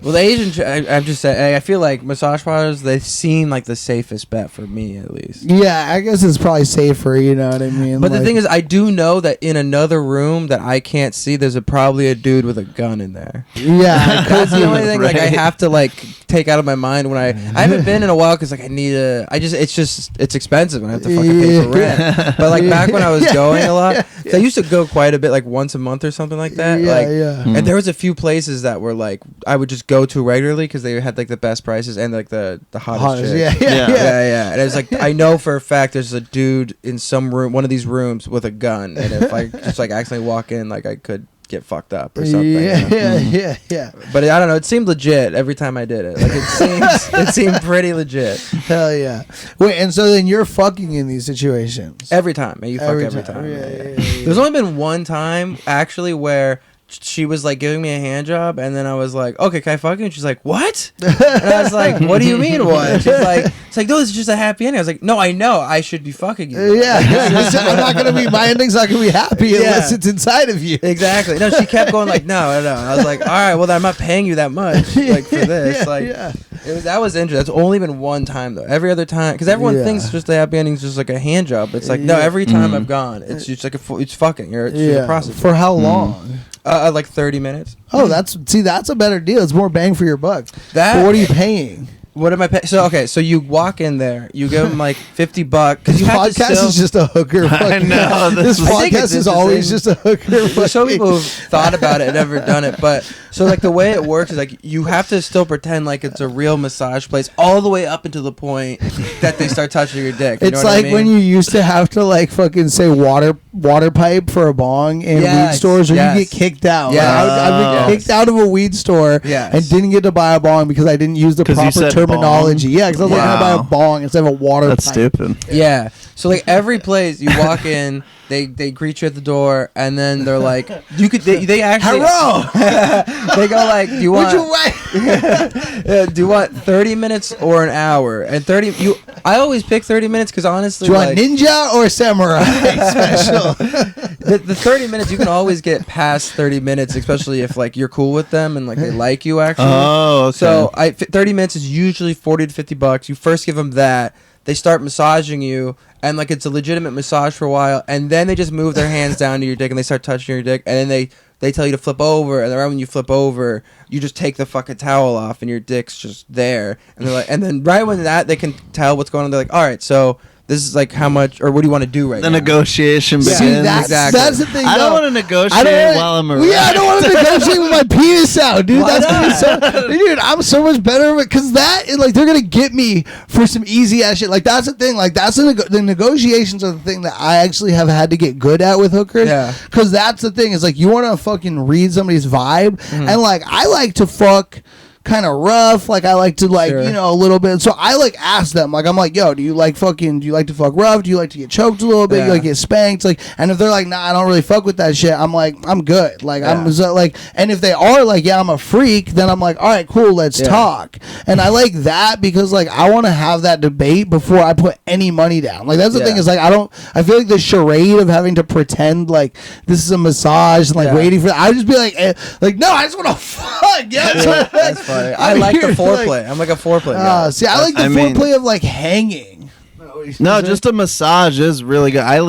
Well, the Asian, I'm just saying, I feel like massage parlors, they seem like the safest bet for me, at least. Yeah, I guess it's probably safer, you know what I mean? But like, the thing is, I do know that in another room that I can't see, there's probably a dude with a gun in there. Yeah. That's the only thing, like, I have to, like, take out of my mind when I haven't been in a while, because, like, it's expensive, and I have to fucking pay for rent. But like back when I was going a lot, so I used to go quite a bit, like once a month or something like that. And there was a few places that were like I would just go to regularly because they had like the best prices and like the hottest chicks. Yeah. And it was like, I know for a fact there's a dude in some room, one of these rooms, with a gun, and if I just like accidentally walk in, like I could get fucked up or something. Yeah. But I don't know. It seemed legit every time I did it. Like it seemed pretty legit. Hell yeah. Wait, and so then you're fucking in these situations every time. You fuck every time. Yeah. There's only been one time actually where she was like giving me a hand job, and then I was like, okay, can I fuck you? And she's like, what? And I was like, what do you mean what? She's like, it's like, no, this is just a happy ending. I was like, no, I know I should be fucking you. Yeah. I'm not gonna be, my ending's not gonna be happy unless it's inside of you. Exactly. No, she kept going like, no. I was like, all right, well then I'm not paying you that much like for this. That was interesting. That's only been one time though. Every other time, because everyone thinks just the happy ending's just like a hand job. It's like, no, every time I've gone, it's just like it's fucking. You're a prostitute. For how long? Like 30 minutes. Oh, that's a better deal. It's more bang for your buck. But what are you paying? What am I paying? So you walk in there, you give them like $50 because you have podcast is just a hooker. I know this podcast is always just a hooker. There's so many people who've thought about it and never done it, but so like the way it works is like you have to still pretend like it's a real massage place all the way up until the point that they start touching your dick. You it's like when you used to have to like fucking say water pipe for a bong in weed stores, or you get kicked out. Yeah. I've been kicked out of a weed store and didn't get to buy a bong because I didn't use the proper terminology. Yeah, because I was like, I buy a bong instead of a water pipe. That's stupid. Yeah. So like every place you walk in, they greet you at the door, and then they're like, they actually hello. They go like, do you want 30 minutes or an hour? And I always pick 30 minutes because honestly, do you want ninja or samurai special? The 30 minutes, you can always get past 30 minutes, especially if like you're cool with them and like they like you actually. Oh, okay. So 30 minutes is usually $40 to $50. You first give them that. They start massaging you, and like it's a legitimate massage for a while, and then they just move their hands down to your dick and they start touching your dick, and then they tell you to flip over, and then right when you flip over, you just take the fucking towel off and your dick's just there, and they're like, and then right when they can tell what's going on, they're like, all right, so this is like how much, or what do you want to do right now? The negotiation begins. See, that's the thing. I don't want to negotiate while I'm around. Yeah, I don't want to negotiate with my penis out, dude. That's gonna be so, dude. I'm so much better because that is like they're gonna get me for some easy ass shit. Like that's the thing. Like that's the negotiations are the thing that I actually have had to get good at with hookers. Yeah. Because that's the thing is like you want to fucking read somebody's vibe, and like I like to fuck kind of rough. Like I like to a little bit. So I like ask them. Like I'm like, yo, do you like to fuck rough? Do you like to get choked a little bit? Yeah. You like to get spanked? Like, and if they're like, nah, I don't really fuck with that shit. I'm like, I'm good. Like I'm so, like, and if they are like, yeah, I'm a freak, then I'm like, all right, cool, let's talk. And I like that because like I want to have that debate before I put any money down. Like that's the thing is like I feel like the charade of having to pretend like this is a massage and like waiting for I just be like no, I just want to fuck. That's funny. I like the foreplay. I'm like a foreplay guy. See, I like the foreplay of like hanging. No, just a massage is really good. I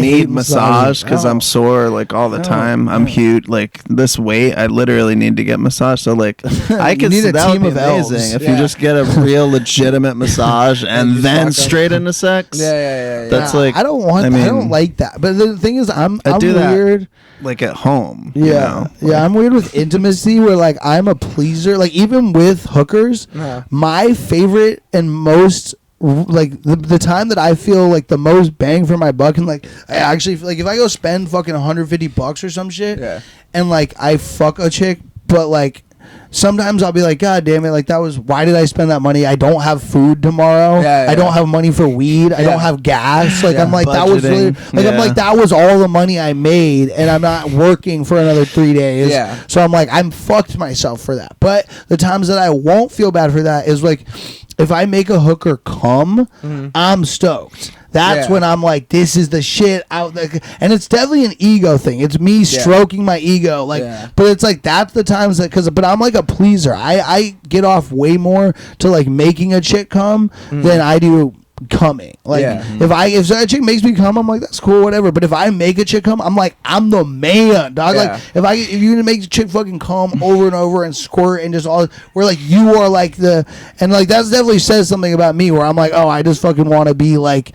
need massage because I'm sore like all the time. I'm huge. Like this weight, I literally need to get massage. So like, I could see that would be amazing if you just get a real legitimate massage and then straight into sex. Yeah. That's like I don't like that. But the thing is, I'm do weird. That, like at home. Yeah, I'm weird with intimacy where like I'm a pleaser. Like even with hookers, my favorite and most like the time that I feel like the most bang for my buck and like I actually like if I go spend fucking $150 or some shit and like I fuck a chick but like sometimes I'll be like, God damn it, like that was why did I spend that money? I don't have food tomorrow. I don't have money for weed. I don't have gas. Like I'm like budgeting. That was really like I'm like that was all the money I made and I'm not working for another 3 days. So I'm like I'm fucked myself for that. But the times that I won't feel bad for that is like if I make a hooker come, I'm stoked. That's when I'm like, this is the shit out there. And it's definitely an ego thing. It's me stroking my ego. Like, but it's like, that's the times that, but I'm like a pleaser. I get off way more to like making a chick come than I do coming. Like, if that chick makes me come, I'm like, that's cool, whatever. But if I make a chick come, I'm like, I'm the man, dog. Like, if you're gonna make a chick fucking come over and over and squirt and just all, where like you are like and like that's definitely says something about me where I'm like, oh, I just fucking want to be like,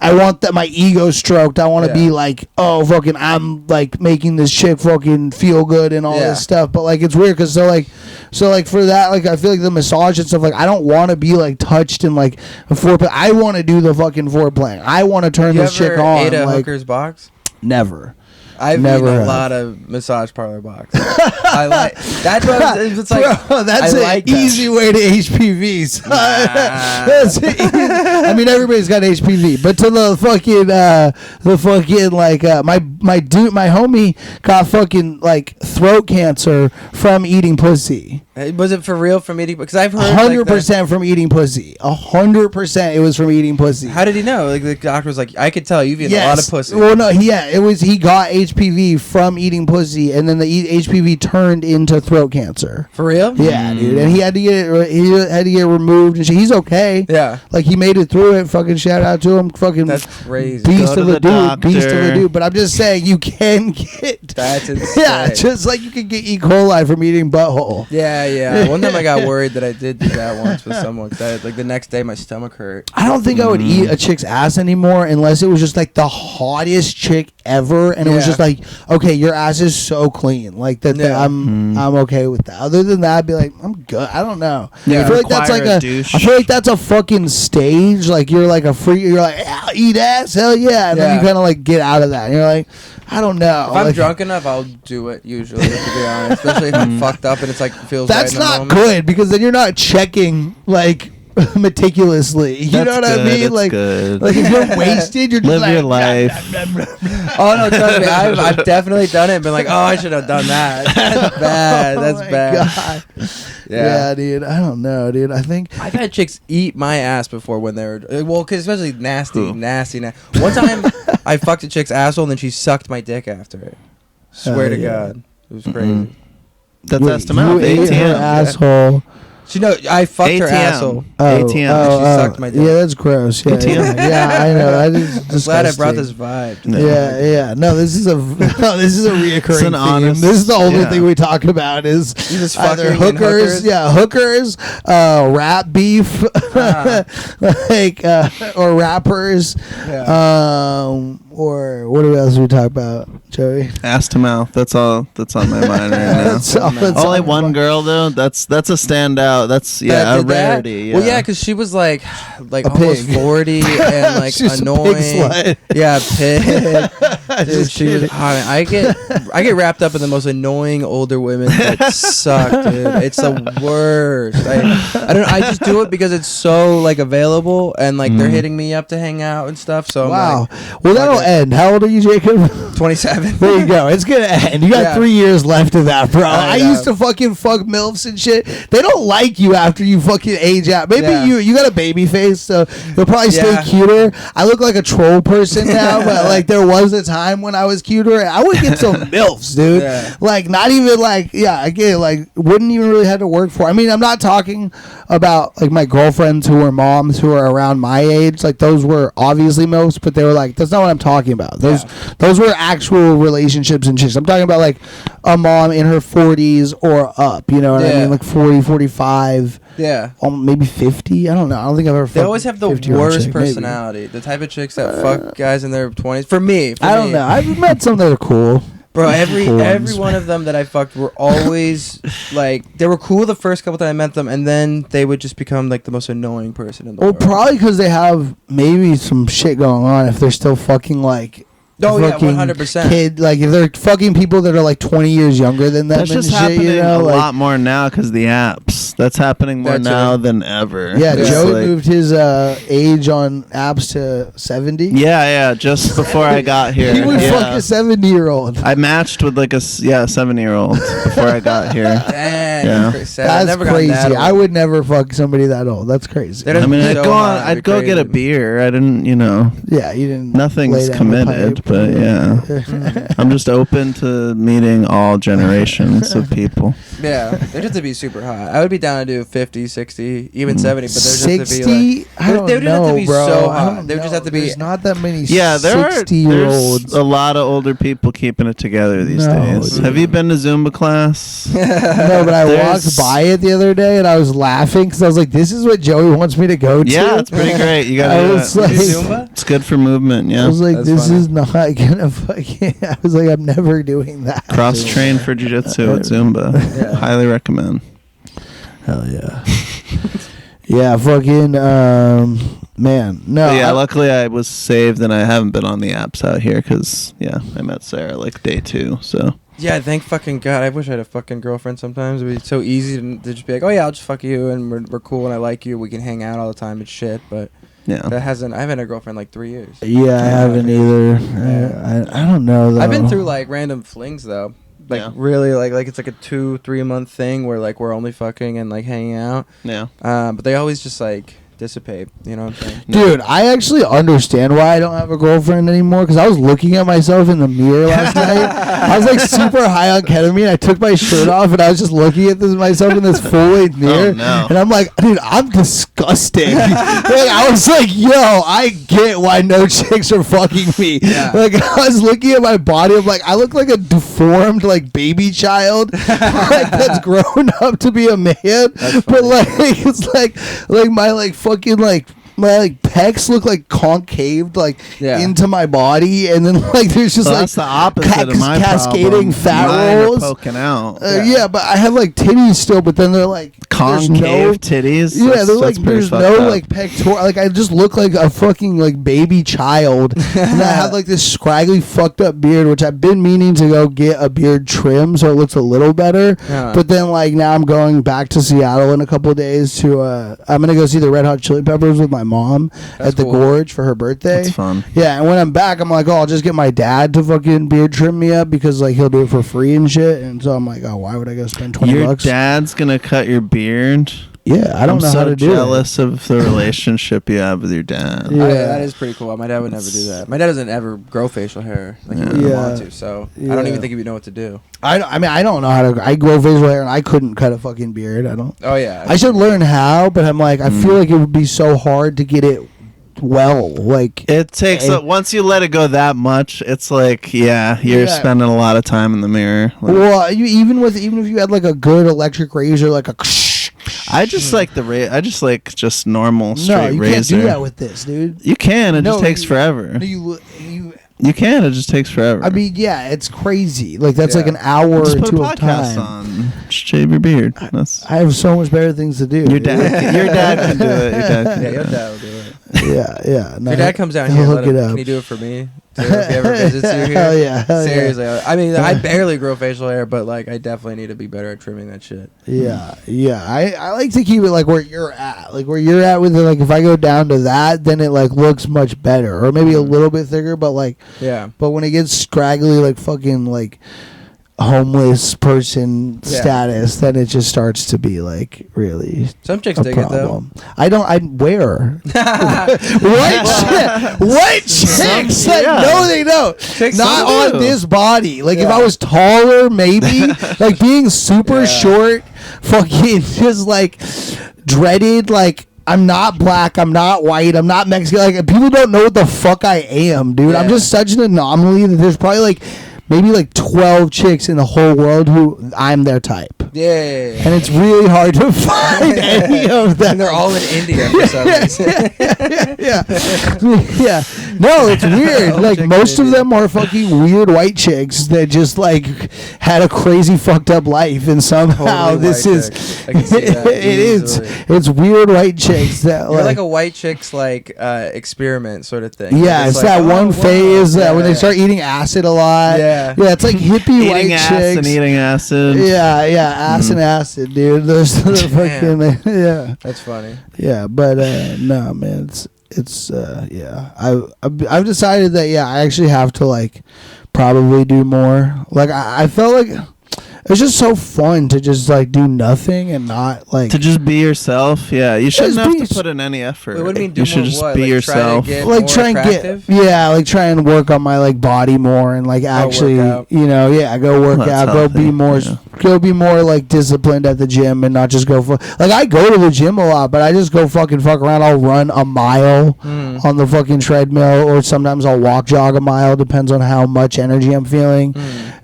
I want that my ego stroked. I want to be like, oh, fucking, I'm like making this chick fucking feel good and all this stuff. But like, it's weird because so like for that, like I feel like the massage and stuff, like I don't want to be like touched and like foreplay. I want to do the fucking foreplay. I want to turn this chick on. You ever ate a like, hooker's box? Never. I've eaten a lot of massage parlor box. I like that's what it's like. Bro, that's an easy way to HPVs. I mean, everybody's got HPV, but to the fucking like my homie got fucking like throat cancer from eating pussy. Was it for real from eating? Because I've heard 100% from eating pussy. 100% it was from eating pussy. How did he know? Like the doctor was like, I could tell you've eaten a lot of pussy. Well, no, it was he got HPV from eating pussy, and then the HPV turned into throat cancer. For real? Yeah, dude. And he had to get removed, and shit. He's okay. Yeah, like he made it through it. Fucking shout out to him. Fucking that's crazy. Beast of a dude. But I'm just saying, you can get that's insane. Yeah, just like you can get E. coli from eating butthole. Yeah. One time I got worried that I did do that once with someone. Like the next day, my stomach hurt. I don't think I would eat a chick's ass anymore unless it was just like the hottest chick ever, and it was just like, okay, your ass is so clean, like that. I'm okay with that. Other than that, I'd be like, I'm good. I don't know. Yeah, I feel like that's like a douche. I feel like that's a fucking stage. Like you're like a freak. You're like, I'll eat ass, hell yeah, and then you kind of like get out of that. And you're like, I don't know. If I'm drunk enough, I'll do it usually. To be honest, especially if I'm fucked up and it's like feels. That's right not good because then you're not checking like meticulously. You know what I mean? That's like, good. Like if you're wasted, you're just live like, your life. Oh no, trust me, I've definitely done it and been like, oh, I should have done that. That's bad. That's bad. God. Yeah, dude. I don't know, dude. I think I've had chicks eat my ass before when they were because especially nasty. One time I fucked a chick's asshole and then she sucked my dick after it. Swear to God, it was crazy. That's estimate. You ate her asshole. I fucked her asshole. ATM. She sucked my dick. Yeah, that's gross. Yeah, yeah, I know. That is disgusting. I'm glad I brought this vibe. Yeah. No, this is a reoccurring theme. Honest, this is the only thing we talk about is either hookers, rap beef, like or rappers. Or what else we talk about, Joey? Ass to mouth. That's all. That's on my mind right now. Only one girl though. That's a standout. That's a rarity. Yeah. Well, yeah, because she was like almost 40 and like annoying. Yeah, pig. Dude, she was, I get wrapped up in the most annoying older women that suck, dude. It's the worst. I don't. I just do it because it's so like available and like they're hitting me up to hang out and stuff. So wow. Well, that'll end. How old are you, Jacob? 27. There you go. It's gonna end. You got 3 years left of that, bro. I used to fucking fuck MILFs and shit. They don't like you after you fucking age out. Maybe you got a baby face, so you'll probably stay cuter. I look like a troll person now, but like there was a time when I was cuter. I would get some MILFs, dude. Yeah. Like not even like again, like wouldn't even really have to work for. I mean, I'm not talking about like my girlfriends who were moms who are around my age. Like those were obviously MILFs, but they were like that's not what I'm talking about. Those were actual relationships and chicks. I'm talking about like a mom in her 40s or up, you know what I mean? Like 40, 45. Yeah. Maybe 50. I don't know. I don't think I've ever They always have the worst personality. Maybe. The type of chicks that fuck guys in their 20s. For me. I don't know. I've met some that are cool. Bro, every one of them that I fucked were always like they were cool the first couple times I met them, and then they would just become like the most annoying person in the world. Well, probably because they have maybe some shit going on if they're still fucking like. Oh yeah, 100%. Kid, like if they're fucking people that are like 20 years younger than them. That's just happening a lot more now because the apps. That's happening more now than ever. Yeah, Joey moved his age on apps to 70. Yeah, just before I got here. He would fuck a 70-year-old. I matched with like a 70-year-old before I got here. Dang, that's crazy. I would never fuck somebody that old. That's crazy. I mean, I'd go get a beer. I didn't, Yeah, you didn't. Nothing's committed. But I'm just open to meeting all generations of people. Yeah, they just have to be super hot. I would be down to do 50, 60, even 70, but they're just 60? to be like... I don't know, have to be bro. so hot. They would just have to be... There's not that many 60-year-olds. There's a lot of older people keeping it together these days. Dude. Have you been to Zumba class? No, but I walked by it the other day and I was laughing because I was like, this is what Joey wants me to go to? Yeah, it's pretty great. You gotta do Zumba? It's good for movement, yeah. I was like, this is not gonna fucking... I was like, I'm never doing that. Cross-train for jiu-jitsu at Zumba. Yeah. Highly recommend. Hell yeah. Yeah, fucking, man. No. But yeah, luckily I was saved and I haven't been on the apps out here because, I met Sarah like day 2, so. Yeah, thank fucking God. I wish I had a fucking girlfriend sometimes. It would be so easy to just be like, oh yeah, I'll just fuck you and we're cool and I like you. We can hang out all the time and shit, but. Yeah, I haven't had a girlfriend like 3 years. Yeah, I haven't either. Yeah. I don't know though. I've been through like random flings though, like really like it's like a 2-3 month thing where like we're only fucking and like hanging out. Yeah. But they always just like dissipate. You know what I'm saying? Dude, I actually understand why I don't have a girlfriend anymore because I was looking at myself in the mirror last night. I was like super high on ketamine. I took my shirt off and I was just looking at myself in this full-length mirror. Oh, no. And I'm like, dude, I'm disgusting. Like, I was like, yo, I get why no chicks are fucking me. Yeah. Like I was looking at my body. I'm like, I look like a deformed like baby child like that's grown up to be a man. But like it's like my like fucking like my like pecs look like concaved like into my body, and then like there's just that's the opposite of my cascading fat rolls poking out. But I have like titties still, but then they're like concave titties. Yeah, they're like there's no like pectoral. Like I just look like a fucking like baby child, and I have like this scraggly fucked up beard, which I've been meaning to go get a beard trim so it looks a little better. But then like now I'm going back to Seattle in a couple of days to I'm gonna go see the Red Hot Chili Peppers with my mom at the Gorge for her birthday. That's fun. Yeah, and when I'm back, I'm like, I'll just get my dad to fucking beard trim me up because like he'll do it for free and shit. And so I'm like, why would I go spend $20? Your dad's gonna cut your beard? Yeah, I don't know how to do it. I'm so jealous of the relationship you have with your dad. Yeah, that is pretty cool. My dad would never do that. My dad doesn't ever grow facial hair. Like he wouldn't want to, so I don't even think he would know what to do. I mean, I don't know how to. I grow facial hair and I couldn't cut a fucking beard. I don't. Oh yeah. I should learn how, but I'm like, I feel like it would be so hard to get it well. Like it takes once you let it go that much, it's like you're spending a lot of time in the mirror. Like, well, even if you had like a good electric razor, like a. I just like I just like just normal straight razor. No, you can't do that with this, dude. You can. It just takes forever. You can. It just takes forever. I mean, yeah, it's crazy. Like that's like an hour or two of time. On. Shave your beard. I have so much better things to do. Your dad can do it. Your dad will do it. Yeah. No, if your dad comes down here, can you do it for me? So if he ever visits you here, hell yeah. Seriously, I mean, I barely grow facial hair, but like, I definitely need to be better at trimming that shit. Yeah. I like to keep it like where you're at, like where you're at with it. Like if I go down to that, then it like looks much better, or maybe a little bit thicker, but like But when it gets scraggly, like fucking like homeless person status, then it just starts to be like really some chicks dig problem. It though. I where what chicks no they don't chicks not on this body like if I was taller maybe like being super short fucking just like dreaded like I'm not black, I'm not white, I'm not Mexican, like people don't know what the fuck I am, dude. I'm just such an anomaly that there's probably like maybe like 12 chicks in the whole world who I'm their type. Yeah. And it's really hard to find any of them. And they're all in India for some reason. Yeah. No, it's weird. Like most of them are fucking weird white chicks that just like had a crazy fucked up life and somehow totally this is I can see that it is. It's weird white chicks that you're like a white chick's like experiment sort of thing. Yeah, it's like, that one phase when they start eating acid a lot. Yeah, it's like hippie white chicks. And eating acid. Yeah, ass and acid, dude. Those are the fucking That's funny. Yeah, but no, man, it's I've decided that I actually have to like probably do more. Like I felt like it's just so fun to just like do nothing and not like to just be yourself. Yeah, you shouldn't have to put in any effort. What do you mean? You should just be like yourself. Try and work on my like body more and like actually, go work out, go be more like disciplined at the gym and not just go for like I go to the gym a lot, but I just go fuck around. I'll run a mile on the fucking treadmill, or sometimes I'll jog a mile. Depends on how much energy I'm feeling.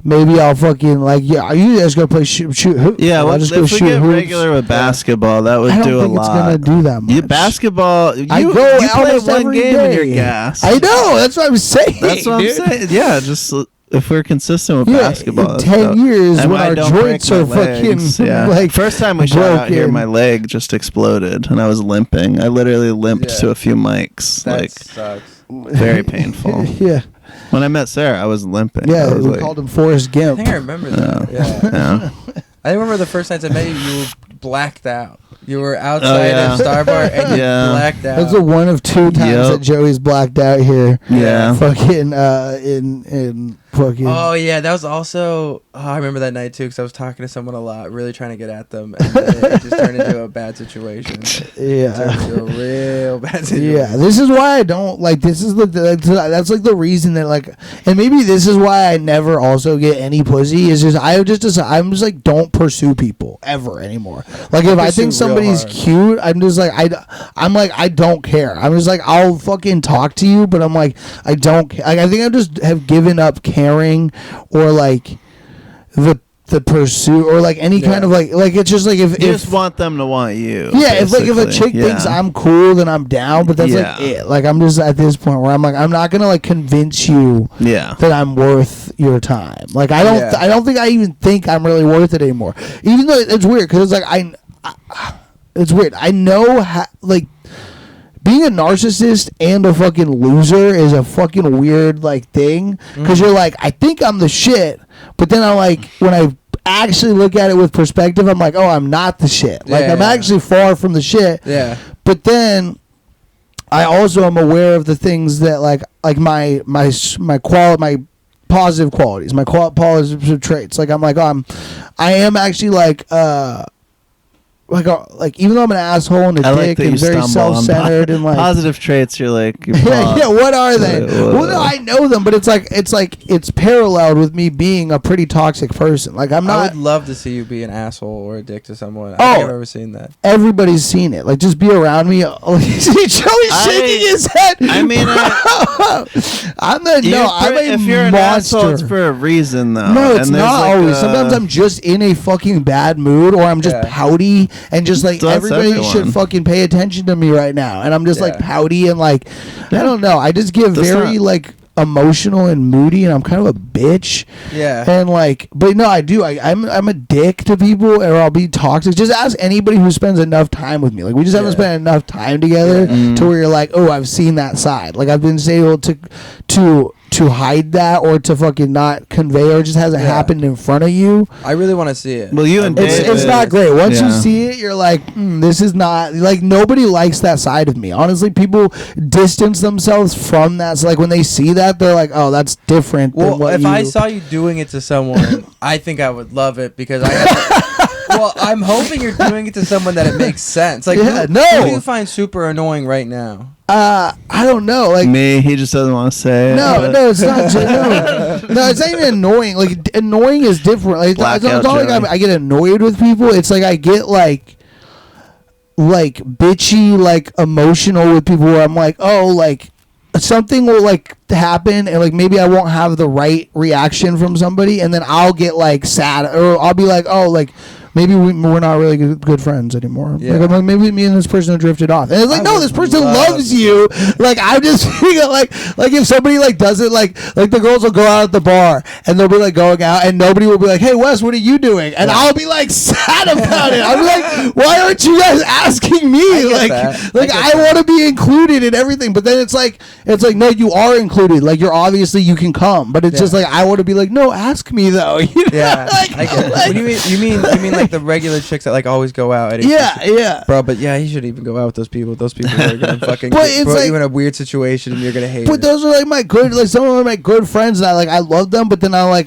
Maybe I'll fucking like you guys go play shoot hoop. Yeah, well, just if we get regular with basketball, that would do a lot. It's gonna do that much. Basketball, you play one game and you're gassed. I know. That's what I'm saying. That's what I'm saying. Yeah, just if we're consistent with basketball, in 10 years when our joints are fucking like first time we shot out here, my leg just exploded and I was limping. I literally limped to a few mics. That sucks. Very painful. Yeah. When I met Sarah, I was limping. Yeah, we called him Forrest Gimp. I think I remember that. Yeah. I remember the first night I met you, you were blacked out. You were outside of Star Bar and you blacked out. That's one of two times that Joey's blacked out here. Yeah. Fucking in fucking. Oh yeah, that was also. Oh, I remember that night too because I was talking to someone a lot, really trying to get at them, and it just turned into a bad situation. Yeah. It turned into a real bad situation. Yeah, this is why I don't like. This is that's like the reason that like, and maybe this is why I never also get any pussy. Is just I'm just like don't pursue people ever anymore. Like if I think somebody's cute, I'm just like I don't care. I'm just like I'll fucking talk to you, but I'm like I don't. Like, I think I just have given up caring or like the pursuit or like any kind of like it's just like if you just want them to want you. Yeah, if a chick thinks I'm cool, then I'm down. But that's like it. Like I'm just at this point where I'm like I'm not gonna like convince you that I'm worth your time. Like I don't think I even think I'm really worth it anymore. Even though it's weird because it's like it's weird. I know how like. Being a narcissist and a fucking loser is a fucking weird like thing because you're like I think I'm the shit, but then I'm like when I actually look at it with perspective, I'm like, oh, I'm not the shit. Like I'm actually far from the shit. Yeah. But then I also am aware of the things that like my positive qualities, my positive traits. Like I'm like I am actually like even though I'm an asshole and a dick and very self-centered and like positive traits, you're like what are they? Well, no, I know them, but it's paralleled with me being a pretty toxic person. Like I'm not. I would love to see you be an asshole or a dick to someone. I don't think I've ever seen that. Everybody's seen it. Like just be around me. Joey's shaking his head. I mean, I'm a if you're monster. An asshole, it's for a reason though. No, it's not always. Sometimes I'm just in a fucking bad mood, or I'm just pouty. And just like everybody should fucking pay attention to me right now, and I'm just like pouty and like I don't know. I just give very like emotional and moody, and I'm kind of a bitch. Yeah. And like, but no, I do. I'm a dick to people, or I'll be toxic. Just ask anybody who spends enough time with me. Like, we just haven't spent enough time together to where you're like, oh, I've seen that side. Like, I've been able to hide that, or to fucking not convey, or just hasn't happened in front of you. I really want to see it. Well, you and David, it's not great. Once you see it, you're like, this is not, like, nobody likes that side of me. Honestly, people distance themselves from that. So like, when they see that, they're like, oh, that's different. Well, than what if I saw you doing it to someone, I think I would love it, because well, I'm hoping you're doing it to someone that it makes sense. Like, who do you find super annoying right now? I don't know. Like me, he just doesn't want to say it. No, it's not. No, it's not even annoying. Like, annoying is different. Like, it's not like I get annoyed with people. It's like I get like bitchy, like emotional with people, where I'm like, oh, like something will like happen, and like maybe I won't have the right reaction from somebody, and then I'll get like sad, or I'll be like, oh, like, maybe we're not really good friends anymore. Yeah. Like, I'm like, maybe me and this person have drifted off. And it's like, no, this person loves you. Like, I'm just feeling like if somebody like does it, like the girls will go out at the bar, and they'll be like going out, and nobody will be like, hey, Wes, what are you doing? And I'll be like sad about it. I'll be like, why aren't you guys asking me? I want to be included in everything. But then it's like, no, you are included. Like, you're obviously, you can come. But it's just like, I want to be like, no, ask me though. You know? Yeah. I get it. What do you mean like the regular chicks that like always go out at bro, but yeah, he shouldn't even go out with those people. Those people are gonna fucking put you in a weird situation, and you're gonna hate it. But those are like my good, like, some of them are my good friends, and I love them, but then I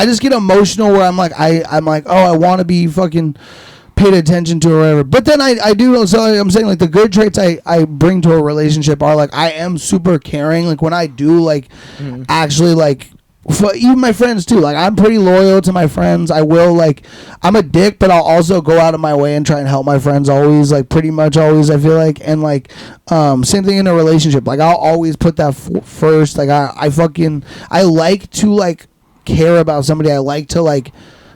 just get emotional where I'm like, oh, I want to be fucking paid attention to or whatever. But then I do, so I'm saying, like, the good traits I bring to a relationship are like, I am super caring. Like, when I do like actually like, even my friends too, like, I'm pretty loyal to my friends. I will, like, I'm a dick, but I'll also go out of my way and try and help my friends always, like, pretty much always, I feel like. And like, same thing in a relationship, like, I'll always put that first. Like, I like to like care about somebody. I like to like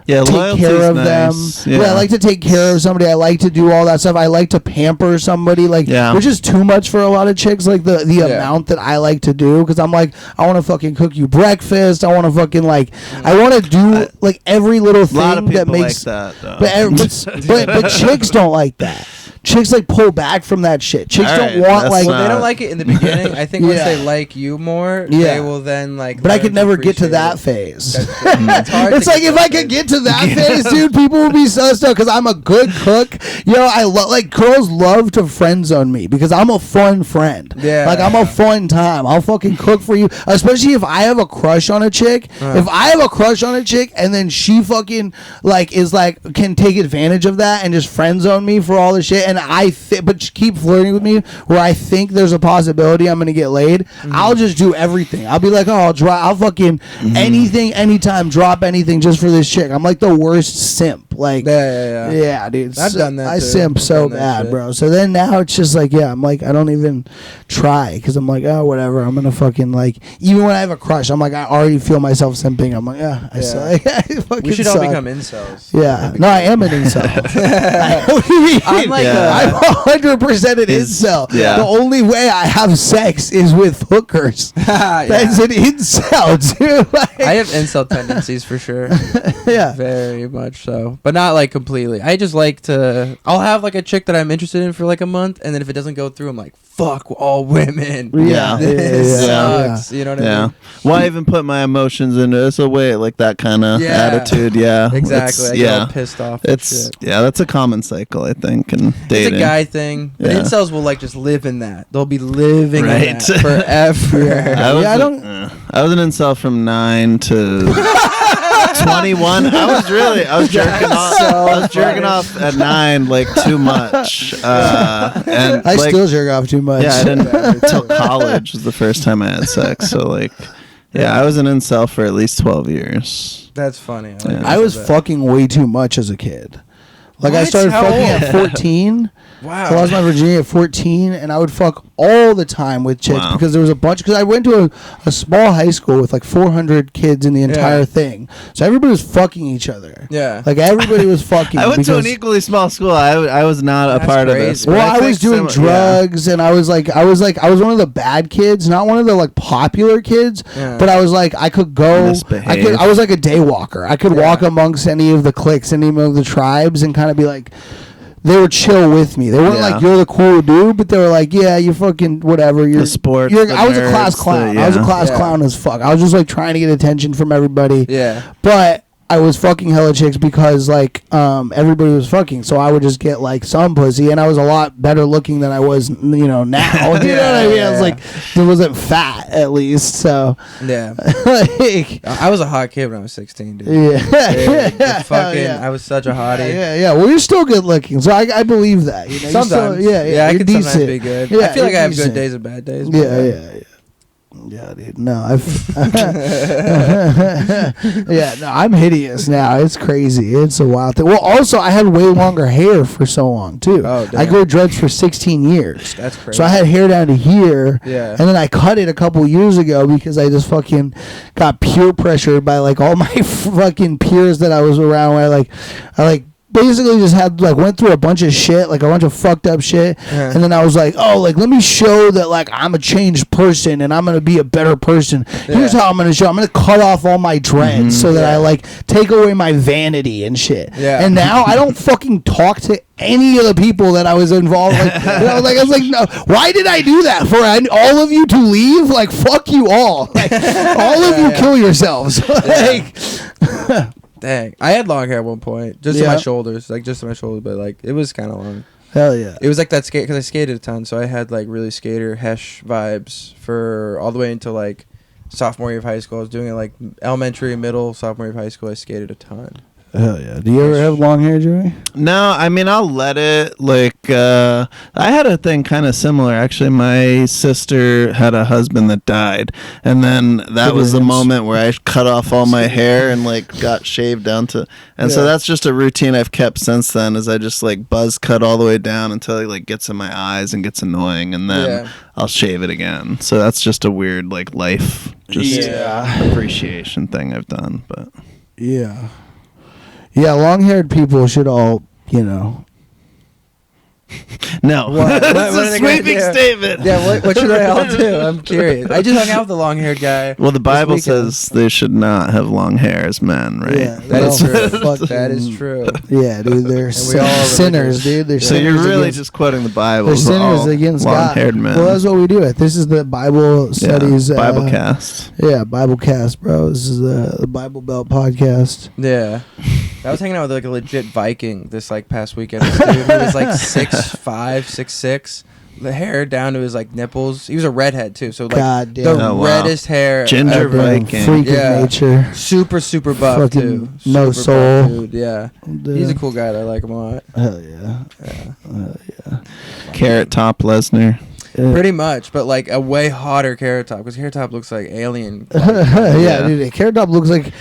take care of them. I like to take care of somebody. I like to do all that stuff. I like to pamper somebody, like, which is too much for a lot of chicks, like the amount that I like to do, because I'm like, I want to fucking cook you breakfast. I want to fucking like, I want to do like every little thing that makes like that, but chicks don't like that. Chicks like pull back from that shit. Chicks don't want like, they don't like it in the beginning. I think once they like you more, they will then like. But I could never get to that phase. It's hard. It's like, if I could get to that phase, dude, people would be so stoked, because I'm a good cook. You know, I like, girls love to friend zone me because I'm a fun friend. Yeah, like, I'm a fun time. I'll fucking cook for you, especially if I have a crush on a chick. If I have a crush on a chick and then she fucking like is like can take advantage of that and just friend zone me for all the shit. And but keep flirting with me where I think there's a possibility I'm gonna get laid. I'll just do everything. I'll be like, oh, I'll fucking anything, anytime, drop anything just for this chick. I'm like the worst simp. Like, yeah, dude. I've done that. I simp so bad, bro. So then now it's just like, I'm like, I don't even try, because I'm like, oh, whatever. I'm gonna fucking like, even when I have a crush, I'm like, I already feel myself simping. I'm like, I fucking we should suck. all become incels. Yeah, no, I am an incel. What do you mean? I'm like I'm 100% an incel. Yeah. The only way I have sex is with hookers. That's an incel, dude. Like, I have incel tendencies for sure. Yeah, very much so, but not like completely. I just like to. I'll have like a chick that I'm interested in for like a month, and then if it doesn't go through, I'm like, fuck all women. Yeah, this sucks. You know what I mean? Why even put my emotions into it? So wait, like that kind of attitude. Yeah, exactly. I get all pissed off. That's a common cycle, I think, in dating. It's a guy thing. But incels will like just live in that. They'll be living in that forever. I was an incel from 9 to 21. I was jerking off. I was jerking off at 9 like too much. And I still jerk off too much. Yeah, I didn't until college was the first time I had sex. So like, I was an incel for at least 12 years. That's funny. I was fucking way too much as a kid. Like, I started fucking at 14. Wow. So I lost my virginity at 14, and I would fuck all the time with chicks because there was a bunch. Because I went to a small high school with like 400 kids in the entire thing, so everybody was fucking each other. Yeah, like everybody was fucking. I went to an equally small school. I was not a part of this. Well, I was doing drugs, and I was one of the bad kids, not one of the like popular kids. Yeah. But I was like, I could go. I was like a day walker. I could walk amongst any of the cliques, any of the tribes, and kind of be like. They were chill with me. They weren't like, you're the cool dude, but they were like, yeah, you fucking whatever. You're the sport. I was a class clown. I was a class clown as fuck. I was just like trying to get attention from everybody. Yeah. But I was fucking hella chicks because like everybody was fucking, so I would just get like some pussy, and I was a lot better looking than I was, now. You know what I mean? I was like, I wasn't fat at least, so yeah. Like, I was a hot kid when I was 16, dude. Yeah, fucking, I was such a hottie. Yeah. Well, you're still good looking, so I believe that. You know, sometimes, yeah, I could sometimes be good. I feel like I have good days and bad days. Yeah, dude. No, I'm hideous now. It's crazy. It's a wild thing. Well, also, I had way longer hair for so long too. Oh, damn. I grew dreads for 16 years. That's crazy. So I had hair down to here. Yeah. And then I cut it a couple years ago because I just fucking got peer pressured by like all my fucking peers that I was around. Where I basically just went through a bunch of shit, like a bunch of fucked up shit, and then I was like, oh, like let me show that like I'm a changed person and I'm gonna be a better person. Here's how I'm gonna show. I'm gonna cut off all my dreads so that I like take away my vanity and shit. Yeah. And now I don't fucking talk to any of the people that I was involved with. I was like, no, why did I do that? For all of you to leave? Like, fuck you all. Like, all of you kill yourselves. Like. Dang, I had long hair at one point, just to my shoulders, but like it was kind of long. Hell yeah! It was like that skate because I skated a ton, so I had like really skater hesh vibes for all the way until like sophomore year of high school. I was doing it like elementary, middle, sophomore year of high school. I skated a ton. Hell yeah. Do you ever have long hair, Joey? No, I mean, I'll let it. Like, I had a thing kind of similar. Actually, my sister had a husband that died. And then that was the moment where I cut off all my hair and, like, got shaved down to... And so that's just a routine I've kept since then, is I just, like, buzz cut all the way down until it, like, gets in my eyes and gets annoying. And then I'll shave it again. So that's just a weird, like, life appreciation thing I've done. But yeah. Yeah, long-haired people should all, you know. No. That's a sweeping statement. Yeah, what should they all do? I'm curious. I just hung out with a long-haired guy. Well, the Bible says they should not have long hair as men, right? Yeah, that is true. That is true. Yeah, dude, they're sinners, dude. They're so you're really just quoting the Bible. They're sinners against long-haired God. men. Well, that's what we do. This is the Bible studies. Biblecast. Biblecast, bro. This is the Bible Belt podcast. Yeah. I was hanging out with like a legit Viking this like past weekend. This dude who was like 6'5", 6'6", the hair down to his like nipples. He was a redhead too, so like reddest hair. Ginger Viking. Freak of nature. Super buff too. No super soul. Buff, dude. Yeah. He's a cool guy. I like him a lot. Hell yeah. Hell yeah. Carrot Top Lesnar. Pretty much, but like a way hotter Carrot Top, because Carrot Top looks like alien. Dude, Carrot Top looks like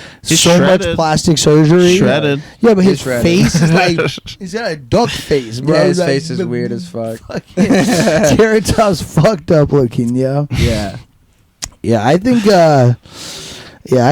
much plastic surgery. Shredded. Yeah, but his face is like he's got a duck face, bro. Yeah, his face is weird as fuck. Carrot Top's fucked up looking, yo. Yeah. Yeah, I think. I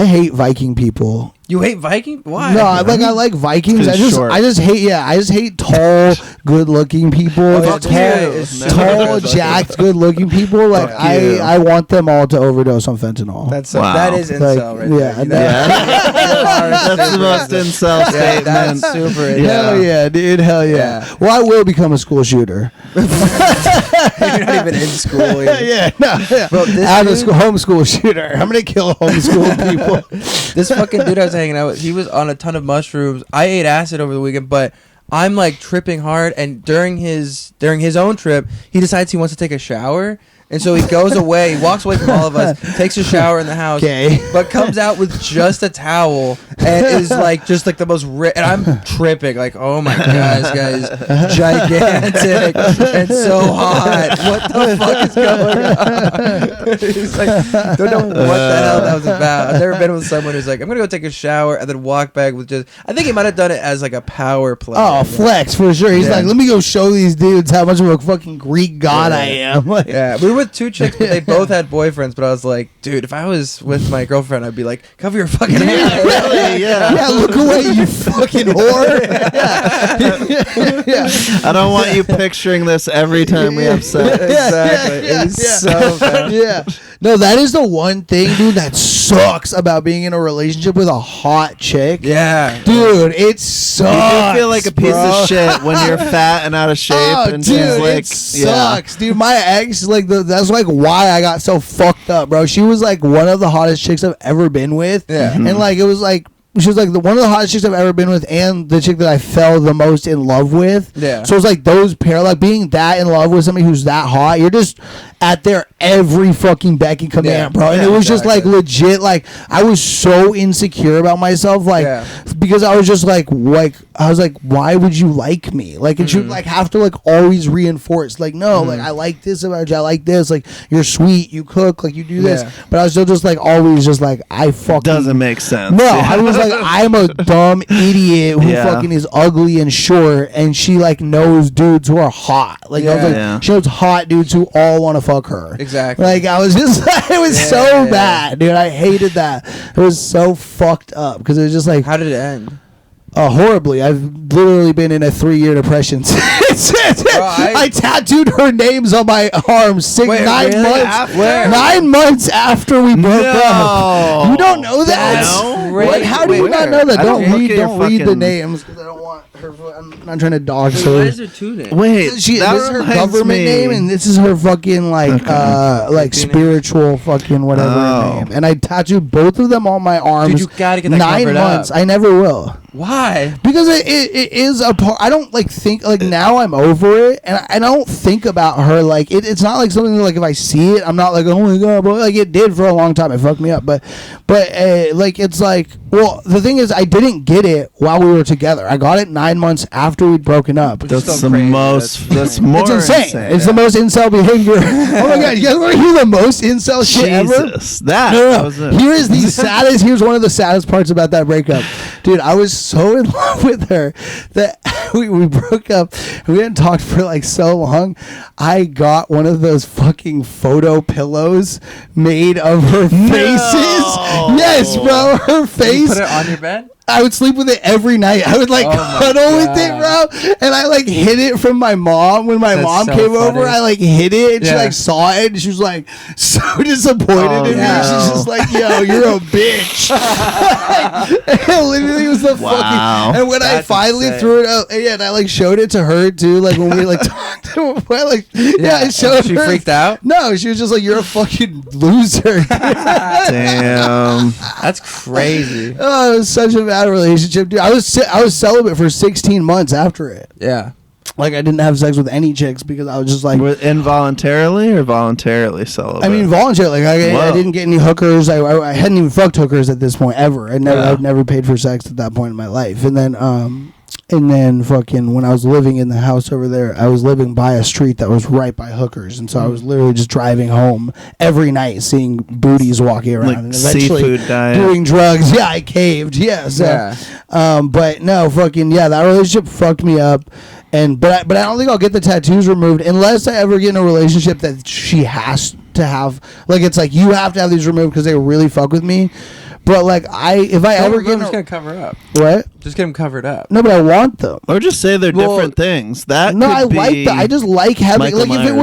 hate Viking people. You hate Viking? Why? No, I like Vikings. I just hate tall, good-looking people. Tall, jacked, good-looking people. Like I want them all to overdose on fentanyl. That is incel right there. That's the most incel statement. That's super. Hell yeah, dude. Hell yeah. Well, I will become a school shooter. You're not even in school. Yeah, no. Bro, out of school, homeschool shooter. I'm gonna kill homeschool people. This fucking dude I was hanging out with, he was on a ton of mushrooms. I ate acid over the weekend, but I'm like tripping hard, and during his own trip, he decides he wants to take a shower. And so he goes away, he walks away from all of us, takes a shower in the house, but comes out with just a towel and is like just like the most and I'm tripping, like, oh my god, this guy is gigantic and so hot. What the fuck is going on? He's like, don't know what the hell that was about. I've never been with someone who's like, I'm gonna go take a shower and then walk back with just. I think he might have done it as like a power play. Oh, flex for sure. He's like, let me go show these dudes how much of a fucking Greek god I am. Like, yeah, we were with 2 chicks, but they both had boyfriends. But I was like, dude, if I was with my girlfriend, I'd be like, cover your fucking head. Really? Yeah, look away, you fucking whore. Yeah. I don't want you picturing this every time we have sex. Exactly. It's so bad. Yeah. No, that is the one thing, dude, that sucks about being in a relationship with a hot chick. Yeah. Dude, it sucks. You do feel like a piece of shit when you're fat and out of shape. And dude, she's like, it sucks. Dude, my ex, like, that's like why I got so fucked up, bro. She was like one of the hottest chicks I've ever been with. Yeah. And like, it was like, she was like one of the hottest chicks I've ever been with, and the chick that I fell the most in love with. Yeah. So it's like those pair, like being that in love with somebody who's that hot, you're just at their every fucking beck and command, bro. And it was just like legit, like I was so insecure about myself, like because I was just like I was like, why would you like me? Like, and she would like have to like always reinforce, like, no, like I like this about you, I like this, like you're sweet, you cook, like you do this. But I was still just like always just like I fucking doesn't make sense. No, I was like, I'm a dumb idiot who fucking is ugly and short, and she like knows dudes who are hot. Like, I was like, she knows hot dudes who all want to fuck her. Exactly. Like, I was just, it was so bad, dude. I hated that. It was so fucked up because it was just like, how did it end? Horribly. I've literally been in a 3-year depression. I tattooed her names on my arms 9 months. 9 months after we broke up. You don't know that? No. What? How do you not know that? Don't read the names because I don't want her. I'm not trying to dodge her. Why is there 2 names? Wait, this is her government name, and this is her fucking like spiritual fucking whatever name. And I tattooed both of them on my arms. Dude, you gotta get that 9 months. I never will. Why? Because it is a part. I don't like think like now I'm over it, and I don't think about her like it's not like something that, like if I see it, I'm not like, oh my god, but like it did for a long time. It fucked me up, but like it's like, well, the thing is, I didn't get it while we were together. I got it 9 months after we'd broken up. That's the most. That's more. It's insane. It's the most incel behavior. Oh my god, you guys want to hear the most incel shit ever? That was it. Here's the saddest. Here's one of the saddest parts about that breakup, dude. I was so in love with her that we broke up. We hadn't talked for like so long. I got one of those fucking photo pillows made of her faces. Yes, bro, her face. You put it on your bed? I would sleep with it every night. I would like cuddle with it, bro. And I like hid it from my mom when my mom came over. I like hid it, and she like saw it, and she was like so disappointed in me. She's just like, "Yo, you're a bitch." It literally was the fucking. And when I finally threw it up, and I like showed it to her too, like when we like talked. I showed her. She freaked out. No, she was just like, "You're a fucking loser." Damn, that's crazy. Oh, it was such a bad relationship, dude. I was celibate for 16 months after it. Yeah. Like, I didn't have sex with any chicks because I was just like... Involuntarily or voluntarily celibate? I mean, voluntarily. Like, I didn't get any hookers. I hadn't even fucked hookers at this point, ever. I'd never paid for sex at that point in my life. And then fucking when I was living in the house over there, I was living by a street that was right by hookers. And so I was literally just driving home every night, seeing booties walking around. Like and eventually seafood diet. Doing drugs. Yeah, I caved. Yeah. So, but no, fucking, that relationship fucked me up. But I don't think I'll get the tattoos removed unless I ever get in a relationship that she has to have. Like, it's like, you have to have these removed because they really fuck with me. But like, if I ever get, just gonna cover up. What? Just get them covered up. No, but I want them. Or just say they're different things. That no, could I like that. I just like having Michael like Myers, if it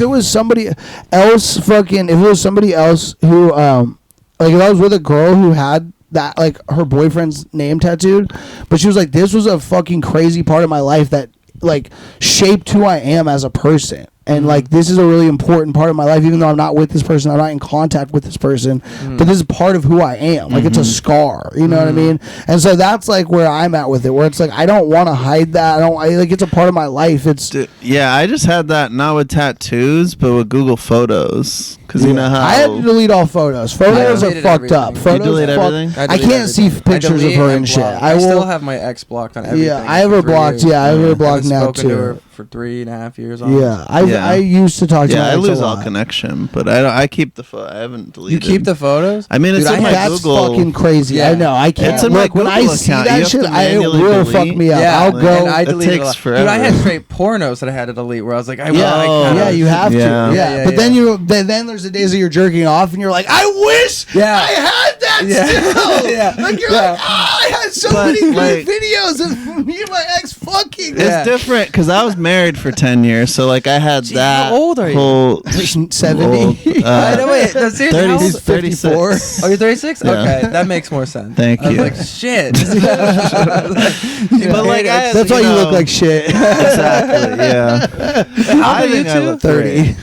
was somebody else, fucking, if it was somebody else who like if I was with a girl who had that, like, her boyfriend's name tattooed, but she was like, this was a fucking crazy part of my life that like shaped who I am as a person. And like, this is a really important part of my life, even though I'm not with this person, I'm not in contact with this person, but this is part of who I am. Like, it's a scar, you know what I mean? And so that's like where I'm at with it, where it's like, I don't want to hide that. Like, it's a part of my life. It's I just had that, not with tattoos, but with Google Photos. Because you know how I had to delete all photos. Photos are fucked up. Photos you delete everything? I can't see pictures of her and shit. I still have my ex blocked on everything. Yeah, I have her blocked. Yeah, I have her blocked now too. To her for 3.5 years. Yeah, I've I used to talk to my ex I lose a all lot. connection, but I keep the I haven't deleted. You keep the photos? I mean, it's in my that's Google. fucking crazy. Yeah. I know. I can't. It's in Look, my when I Google see account. that You shit, have to it manually will delete. fuck me up. Yeah, I'll go. and I It deleted takes a lot. forever. Dude, I had straight pornos that I had to delete where I was like, I Yeah, you have to. Yeah. Yeah, but then there's the days that you're jerking off and you're like, I wish I had that still. Like you're like, I had so many great videos of me and my ex fucking. It's different because I was married for 10 years, so like I had that. How old are you? Whole 70. Wait, no, seriously, how old? He's 54. Oh, you're 36? Yeah. Okay, that makes more sense. Thank I was you. like, shit. But like, That's why you look like shit. Exactly. Yeah. How old are you think I two? look 30. great.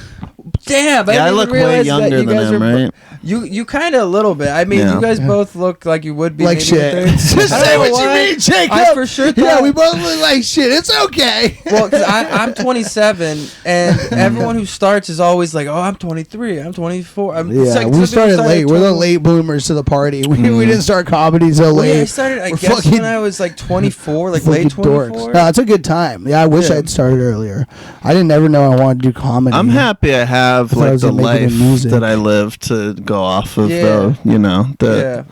Damn, Yeah, I look way younger than him, right? You kind of a little bit. I mean, you guys both look like you would be like maybe shit. 30. Just say what you mean, Jacob. I for sure thought, yeah, we both look like shit. It's okay. Well, because I'm 27, and everyone who starts is always like, oh, I'm 23, I'm 24. We started late. We're the late bloomers to the party. We didn't start comedy till late. Yeah, I started, I guess, when I was like 24, like late 24. No, it's a good time. Yeah, I wish I'd started earlier. I didn't ever know I wanted to do comedy. I'm happy I have like the life that I live to go off of, though. You know, yeah.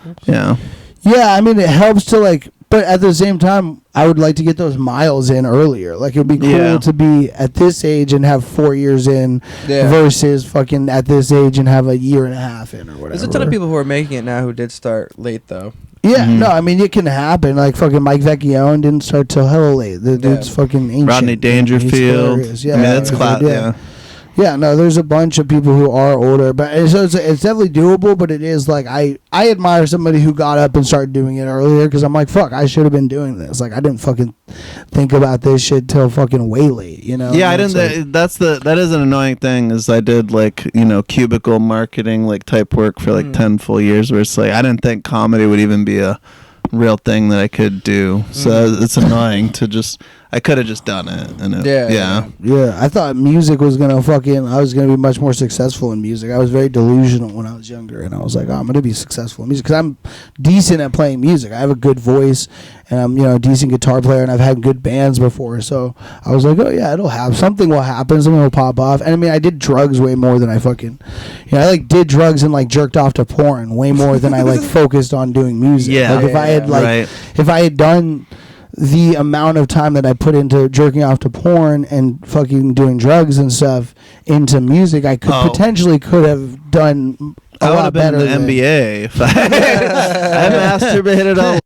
I mean, it helps to like, but at the same time, I would like to get those miles in earlier. Like, it would be cool to be at this age and have 4 years in versus fucking at this age and have a year and a half in or whatever. There's a ton of people who are making it now who did start late, though. Yeah, no, I mean, it can happen. Like, fucking Mike Vecchione didn't start till hella late. The dude's fucking ancient. Rodney Dangerfield. Yeah, I mean, that's class. Yeah, no, there's a bunch of people who are older, but it's definitely doable. But it is like I admire somebody who got up and started doing it earlier, because I'm like, fuck, I should have been doing this. Like, I didn't fucking think about this shit till fucking way late, you know? Yeah, I didn't. That is an annoying thing. Is I did like cubicle marketing like type work for like 10 full years, where it's like I didn't think comedy would even be a real thing that I could do. So it's annoying to just. I could have just done it. And I thought music was I was gonna be much more successful in music. I was very delusional when I was younger, and I was like, oh, I'm gonna be successful in music because I'm decent at playing music. I have a good voice, and I'm a decent guitar player, and I've had good bands before. So I was like, oh yeah, something will happen, something will pop off. And I mean, I did drugs way more than I fucking, I like did drugs and like jerked off to porn way more than I like focused on doing music. Yeah, like if I had done the amount of time that I put into jerking off to porn and fucking doing drugs and stuff into music, I could potentially have done a lot better. I would have been in the NBA if I masturbated a